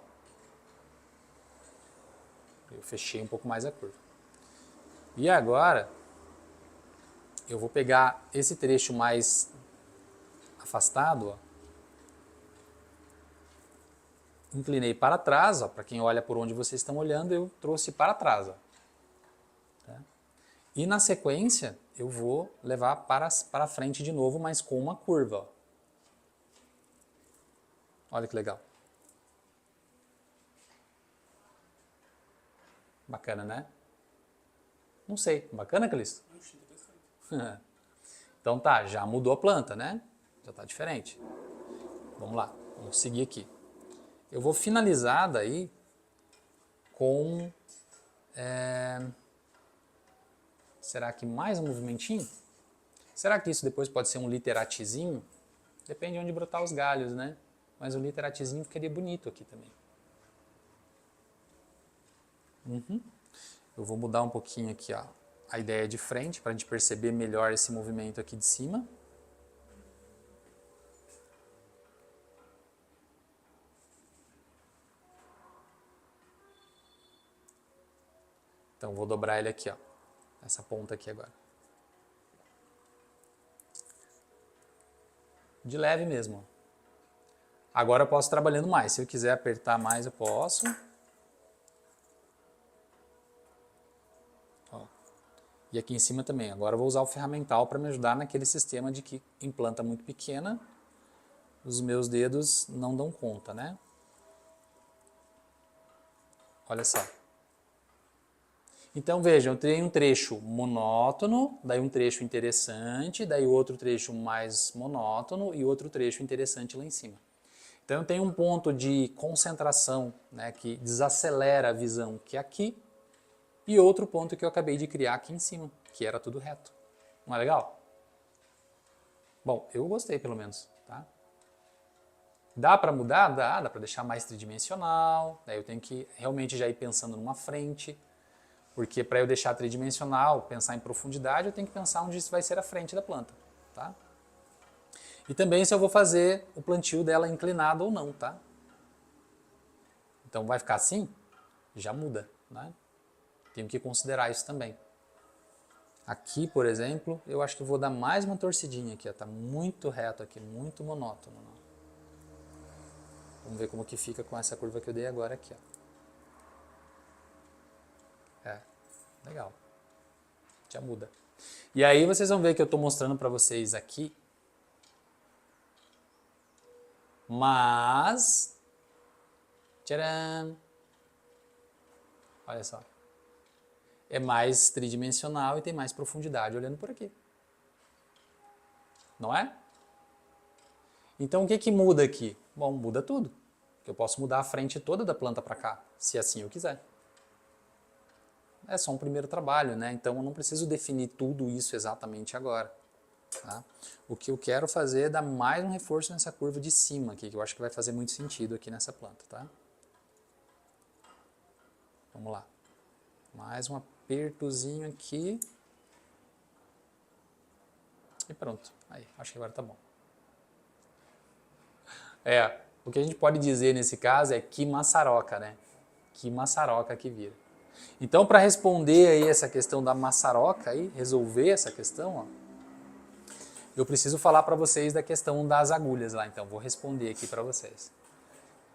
Eu fechei um pouco mais a curva. E agora, eu vou pegar esse trecho mais afastado, ó. Inclinei para trás, ó, para quem olha por onde vocês estão olhando, eu trouxe para trás. Ó. Tá? E na sequência, eu vou levar para frente de novo, mas com uma curva. Ó. Olha que legal. Bacana, né? Não sei. Bacana, Calisto? Então tá, já mudou a planta, né? Já tá diferente. Vamos lá, vamos seguir aqui. Eu vou finalizar daí com... será que mais um movimentinho? Será que isso depois pode ser um literatezinho? Depende de onde brotar os galhos, né? Mas o literatezinho ficaria bonito aqui também. Eu vou mudar um pouquinho aqui, ó, a ideia de frente, para a gente perceber melhor esse movimento aqui de cima. Então vou dobrar ele aqui, ó, essa ponta aqui agora. De leve mesmo. Ó. Agora eu posso ir trabalhando mais. Se eu quiser apertar mais, eu posso. Ó. E aqui em cima também. Agora eu vou usar o ferramental para me ajudar naquele sistema de que em planta muito pequena, os meus dedos não dão conta, né? Olha só. Então vejam, eu tenho um trecho monótono, daí um trecho interessante, daí outro trecho mais monótono e outro trecho interessante lá em cima. Então eu tenho um ponto de concentração, né, que desacelera a visão, que é aqui, e outro ponto que eu acabei de criar aqui em cima, que era tudo reto. Não é legal? Bom, eu gostei pelo menos, tá? Dá para mudar? Dá para deixar mais tridimensional, daí eu tenho que realmente já ir pensando numa frente, porque para eu deixar tridimensional, pensar em profundidade, eu tenho que pensar onde isso vai ser a frente da planta, tá? E também se eu vou fazer o plantio dela inclinado ou não, tá? Então vai ficar assim? Já muda, né? Tenho que considerar isso também. Aqui, por exemplo, eu acho que eu vou dar mais uma torcidinha aqui, ó. Tá muito reto aqui, muito monótono. Né? Vamos ver como que fica com essa curva que eu dei agora aqui, ó. Legal. Já muda. E aí vocês vão ver que eu estou mostrando para vocês aqui. Mas... Tcharam! Olha só. É mais tridimensional e tem mais profundidade olhando por aqui. Não é? Então o que que muda aqui? Bom, muda tudo. Eu posso mudar a frente toda da planta para cá, se assim eu quiser. É só um primeiro trabalho, né? Então eu não preciso definir tudo isso exatamente agora. Tá? O que eu quero fazer é dar mais um reforço nessa curva de cima aqui, que eu acho que vai fazer muito sentido aqui nessa planta, tá? Vamos lá. Mais um apertozinho aqui. E pronto. Aí, acho que agora tá bom. O que a gente pode dizer nesse caso é que maçaroca, né? Que maçaroca que vira. Então, para responder aí essa questão da maçaroca, aí, resolver essa questão, ó, eu preciso falar para vocês da questão das agulhas lá. Então, vou responder aqui para vocês.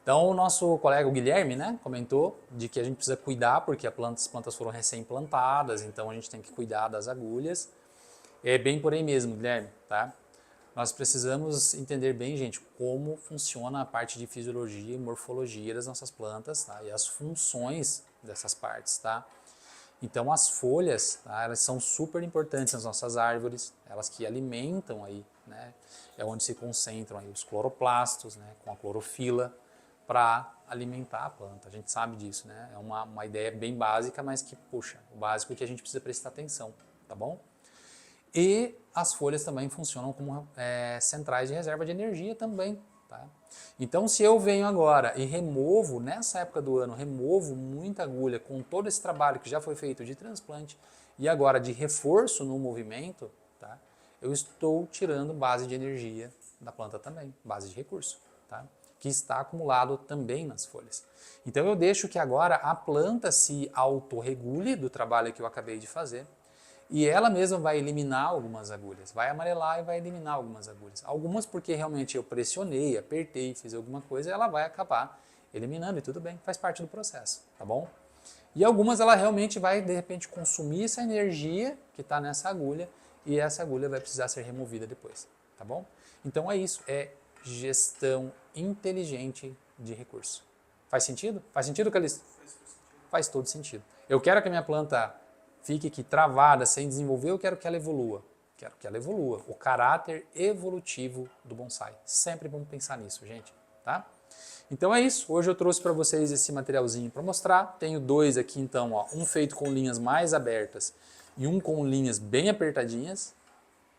Então, o nosso colega o Guilherme, né, comentou de que a gente precisa cuidar, porque as plantas foram recém-plantadas, então a gente tem que cuidar das agulhas. É bem por aí mesmo, Guilherme, tá? Nós precisamos entender bem, gente, como funciona a parte de fisiologia e morfologia das nossas plantas, tá? E as funções dessas partes, tá? Então as folhas, tá? Elas são super importantes nas nossas árvores, elas que alimentam aí, né? É onde se concentram aí os cloroplastos, né? Com a clorofila para alimentar a planta. A gente sabe disso, né? É uma ideia bem básica, mas que, puxa, o básico é que a gente precisa prestar atenção, tá bom? E as folhas também funcionam como centrais de reserva de energia também. Tá? Então, se eu venho agora e removo, nessa época do ano, removo muita agulha com todo esse trabalho que já foi feito de transplante e agora de reforço no movimento, tá? Eu estou tirando base de energia da planta também, base de recurso, tá? Que está acumulado também nas folhas. Então, eu deixo que agora a planta se autorregule do trabalho que eu acabei de fazer, e ela mesma vai eliminar algumas agulhas, vai amarelar e vai eliminar algumas agulhas. Algumas porque realmente eu pressionei, apertei, fiz alguma coisa, ela vai acabar eliminando e tudo bem, faz parte do processo, tá bom? E algumas ela realmente vai de repente consumir essa energia que está nessa agulha e essa agulha vai precisar ser removida depois, tá bom? Então é isso, é gestão inteligente de recurso. Faz sentido? Faz sentido, Calixto? Faz todo sentido. Eu quero que a minha planta fique aqui travada, sem desenvolver, eu quero que ela evolua. Quero que ela evolua. O caráter evolutivo do bonsai. Sempre vamos pensar nisso, gente. Tá? Então é isso. Hoje eu trouxe para vocês esse materialzinho para mostrar. Tenho dois aqui, então. Ó, um feito com linhas mais abertas e um com linhas bem apertadinhas.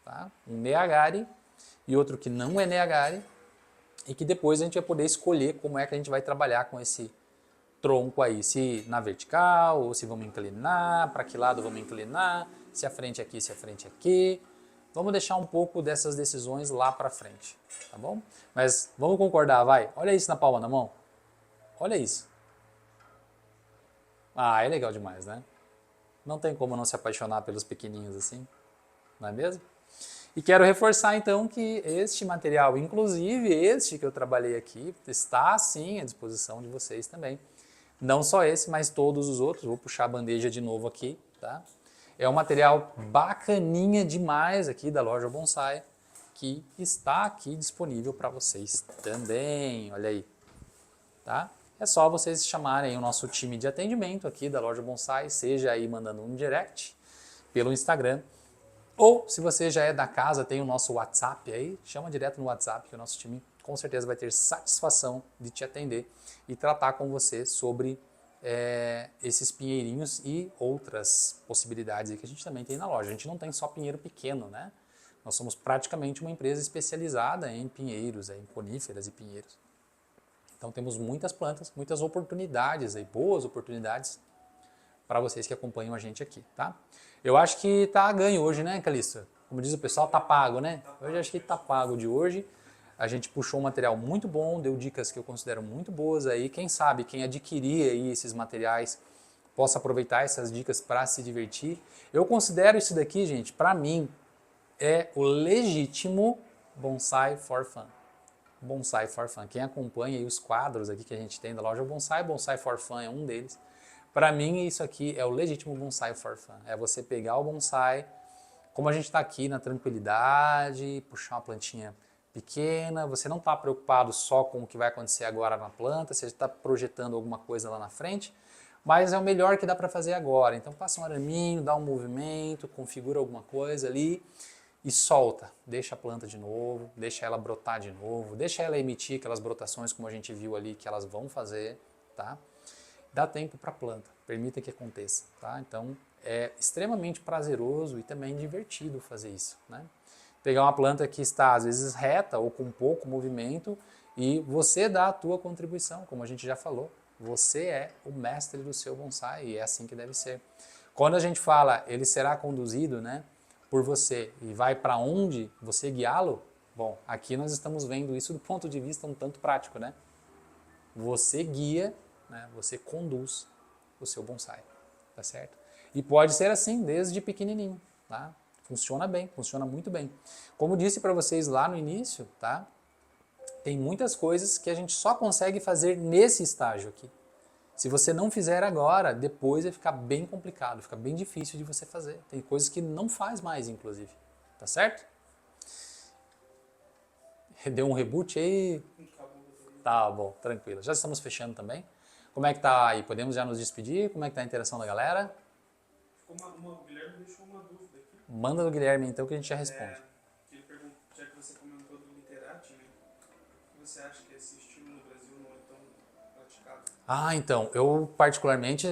Tá? Um Neagari e outro que não é Neagari. E que depois a gente vai poder escolher como é que a gente vai trabalhar com esse tronco aí, se na vertical, ou se vamos inclinar, para que lado vamos inclinar, se a frente aqui, se a frente aqui. Vamos deixar um pouco dessas decisões lá para frente, tá bom? Mas vamos concordar, vai. Olha isso na palma da mão. Olha isso. Ah, é legal demais, né? Não tem como não se apaixonar pelos pequenininhos assim, não é mesmo? E quero reforçar então que este material, inclusive este que eu trabalhei aqui, está sim à disposição de vocês também. Não só esse, mas todos os outros. Vou puxar a bandeja de novo aqui, tá? É um material bacaninha demais aqui da loja Bonsai, que está aqui disponível para vocês também. Olha aí, tá? É só vocês chamarem o nosso time de atendimento aqui da loja Bonsai, seja aí mandando um direct pelo Instagram, ou se você já é da casa, tem o nosso WhatsApp aí, chama direto no WhatsApp que o nosso time com certeza vai ter satisfação de te atender e tratar com você sobre esses pinheirinhos e outras possibilidades que a gente também tem na loja. A gente não tem só pinheiro pequeno, né? Nós somos praticamente uma empresa especializada em pinheiros, em coníferas e pinheiros. Então temos muitas plantas, muitas oportunidades, boas oportunidades para vocês que acompanham a gente aqui, tá? Eu acho que tá ganho hoje, né, Calixto? Como diz o pessoal, tá pago, né? Hoje acho que tá pago de hoje. A gente puxou um material muito bom, deu dicas que eu considero muito boas aí. Quem sabe, quem adquirir aí esses materiais, possa aproveitar essas dicas para se divertir. Eu considero isso daqui, gente, para mim, é o legítimo Bonsai for Fun. Bonsai for Fun. Quem acompanha aí os quadros aqui que a gente tem da loja Bonsai, Bonsai for Fun é um deles. Para mim, isso aqui é o legítimo Bonsai for Fun. É você pegar o bonsai, como a gente está aqui na tranquilidade, puxar uma plantinha pequena, você não está preocupado só com o que vai acontecer agora na planta, você está projetando alguma coisa lá na frente, mas é o melhor que dá para fazer agora. Então passa um araminho, dá um movimento, configura alguma coisa ali e solta. Deixa a planta de novo, deixa ela brotar de novo, deixa ela emitir aquelas brotações como a gente viu ali que elas vão fazer, tá? Dá tempo para a planta, permita que aconteça, tá? Então é extremamente prazeroso e também divertido fazer isso, né? Pegar uma planta que está às vezes reta ou com pouco movimento e você dá a tua contribuição, como a gente já falou. Você é o mestre do seu bonsai e é assim que deve ser. Quando a gente fala ele será conduzido, né, por você e vai para onde você guiá-lo, bom, aqui nós estamos vendo isso do ponto de vista um tanto prático, né? Você guia, né, você conduz o seu bonsai, tá certo? E pode ser assim desde pequenininho, tá? Funciona bem, funciona muito bem. Como disse para vocês lá no início, tá? Tem muitas coisas que a gente só consegue fazer nesse estágio aqui. Se você não fizer agora, depois vai ficar bem complicado, fica bem difícil de você fazer. Tem coisas que não faz mais, inclusive. Tá certo? Deu um reboot aí? Tá bom, tranquilo. Já estamos fechando também. Como é que tá aí? Podemos já nos despedir? Como é que tá a interação da galera? O Guilherme deixou uma dúvida aqui. Manda do Guilherme então que a gente já responde. Ele pergunta, já que você comentou do Literati, né? Você acha que esse estilo no Brasil não é tão praticado? Ah, então, eu particularmente,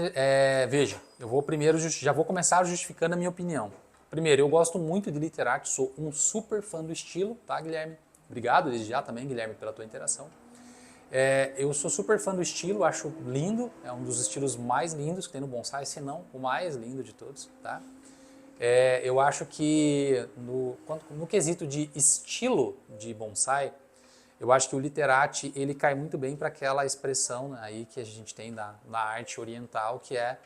veja, eu vou primeiro, já vou começar justificando a minha opinião, Primeiro, eu gosto muito de Literati, sou um super fã do estilo, tá, Guilherme? Obrigado desde já também, Guilherme, pela tua interação. Eu sou super fã do estilo, acho lindo, é um dos estilos mais lindos que tem no bonsai, se não o mais lindo de todos, tá? Eu acho que no quesito de estilo de bonsai, eu acho que o Literati ele cai muito bem para aquela expressão, né, aí que a gente tem na arte oriental, que é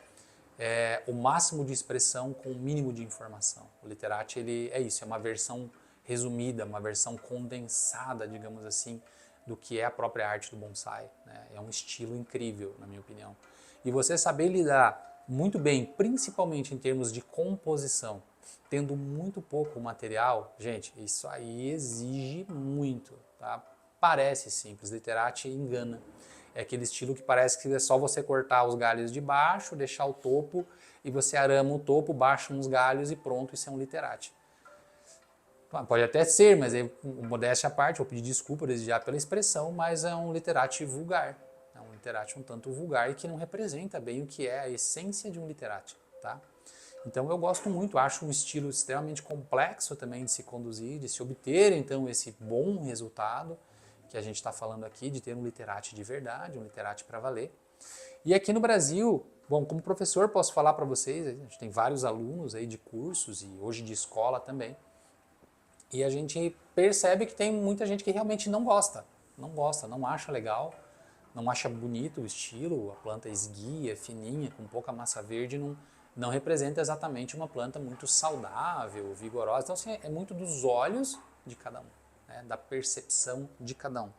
o máximo de expressão com o mínimo de informação. O Literati ele é isso, é uma versão resumida, uma versão condensada, digamos assim, do que é a própria arte do bonsai, né? É um estilo incrível, na minha opinião. E você saber lidar muito bem, principalmente em termos de composição, tendo muito pouco material, gente, isso aí exige muito, tá? Parece simples, Literati engana. É aquele estilo que parece que é só você cortar os galhos de baixo, deixar o topo e você arama o topo, baixa uns galhos e pronto, isso é um Literati. Pode até ser, mas aí, modéstia à parte, vou pedir desculpa desde já pela expressão, mas é um Literati vulgar. É um Literati um tanto vulgar e que não representa bem o que é a essência de um Literati, tá? Então eu gosto muito, acho um estilo extremamente complexo também de se conduzir, de se obter então esse bom resultado que a gente está falando aqui, de ter um Literati de verdade, um Literati para valer. E aqui no Brasil, bom, como professor posso falar para vocês, a gente tem vários alunos aí de cursos e hoje de escola também, e a gente percebe que tem muita gente que realmente não gosta, não acha legal, não acha bonito o estilo, a planta esguia, fininha, com pouca massa verde, não representa exatamente uma planta muito saudável, vigorosa. Então, assim, é muito dos olhos de cada um, né, da percepção de cada um.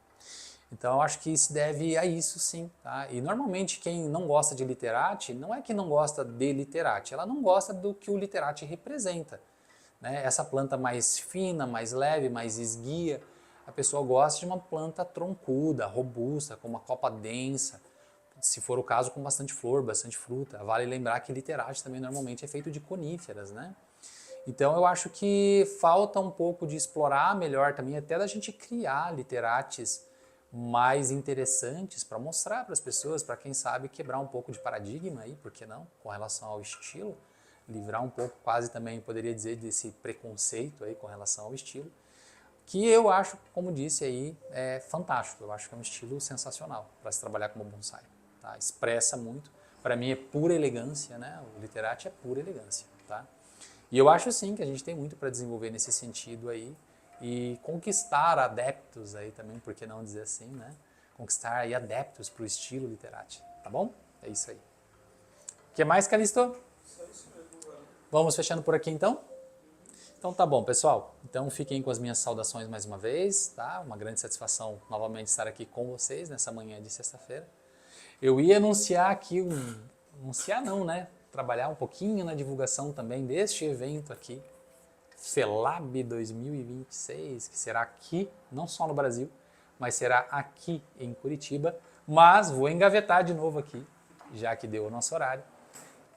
Então, eu acho que se deve a isso, sim. Tá? E, normalmente, quem não gosta de Literati, não é que não gosta de Literati, ela não gosta do que o Literati representa. Né? Essa planta mais fina, mais leve, mais esguia, a pessoa gosta de uma planta troncuda, robusta, com uma copa densa, se for o caso com bastante flor, bastante fruta. Vale lembrar que Literati também normalmente é feito de coníferas, né? Então eu acho que falta um pouco de explorar melhor também, até da gente criar Literatis mais interessantes para mostrar para as pessoas, para quem sabe quebrar um pouco de paradigma aí, por que não, com relação ao estilo, livrar um pouco quase também, poderia dizer, desse preconceito aí com relação ao estilo, que eu acho, como disse aí, é fantástico, eu acho que é um estilo sensacional para se trabalhar como bonsai, tá? Expressa muito, para mim é pura elegância, né? O Literati é pura elegância, tá? E eu acho sim que a gente tem muito para desenvolver nesse sentido aí e conquistar adeptos aí também, por que não dizer assim, né? Conquistar aí adeptos para o estilo Literati, tá bom? É isso aí. O que mais, Calisto? Vamos fechando por aqui então? Então tá bom, pessoal. Então fiquem com as minhas saudações mais uma vez, tá? Uma grande satisfação novamente estar aqui com vocês nessa manhã de sexta-feira. Eu ia anunciar aqui anunciar não, né? Trabalhar um pouquinho na divulgação também deste evento aqui, FELAB 2026, que será aqui, não só no Brasil, mas será aqui em Curitiba, mas vou engavetar de novo aqui, já que deu o nosso horário.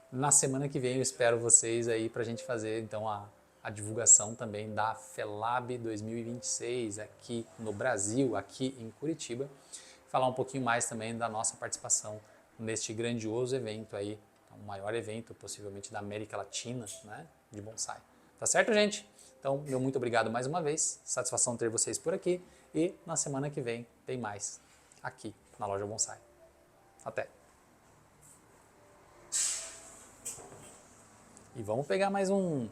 Na semana que vem eu espero vocês aí para a gente fazer então a divulgação também da FELAB 2026 aqui no Brasil, aqui em Curitiba, falar um pouquinho mais também da nossa participação neste grandioso evento aí, o maior evento possivelmente da América Latina, né, de bonsai. Tá certo, gente? Então, meu muito obrigado mais uma vez, satisfação ter vocês por aqui e na semana que vem tem mais aqui na Loja Bonsai. Até! E vamos pegar mais um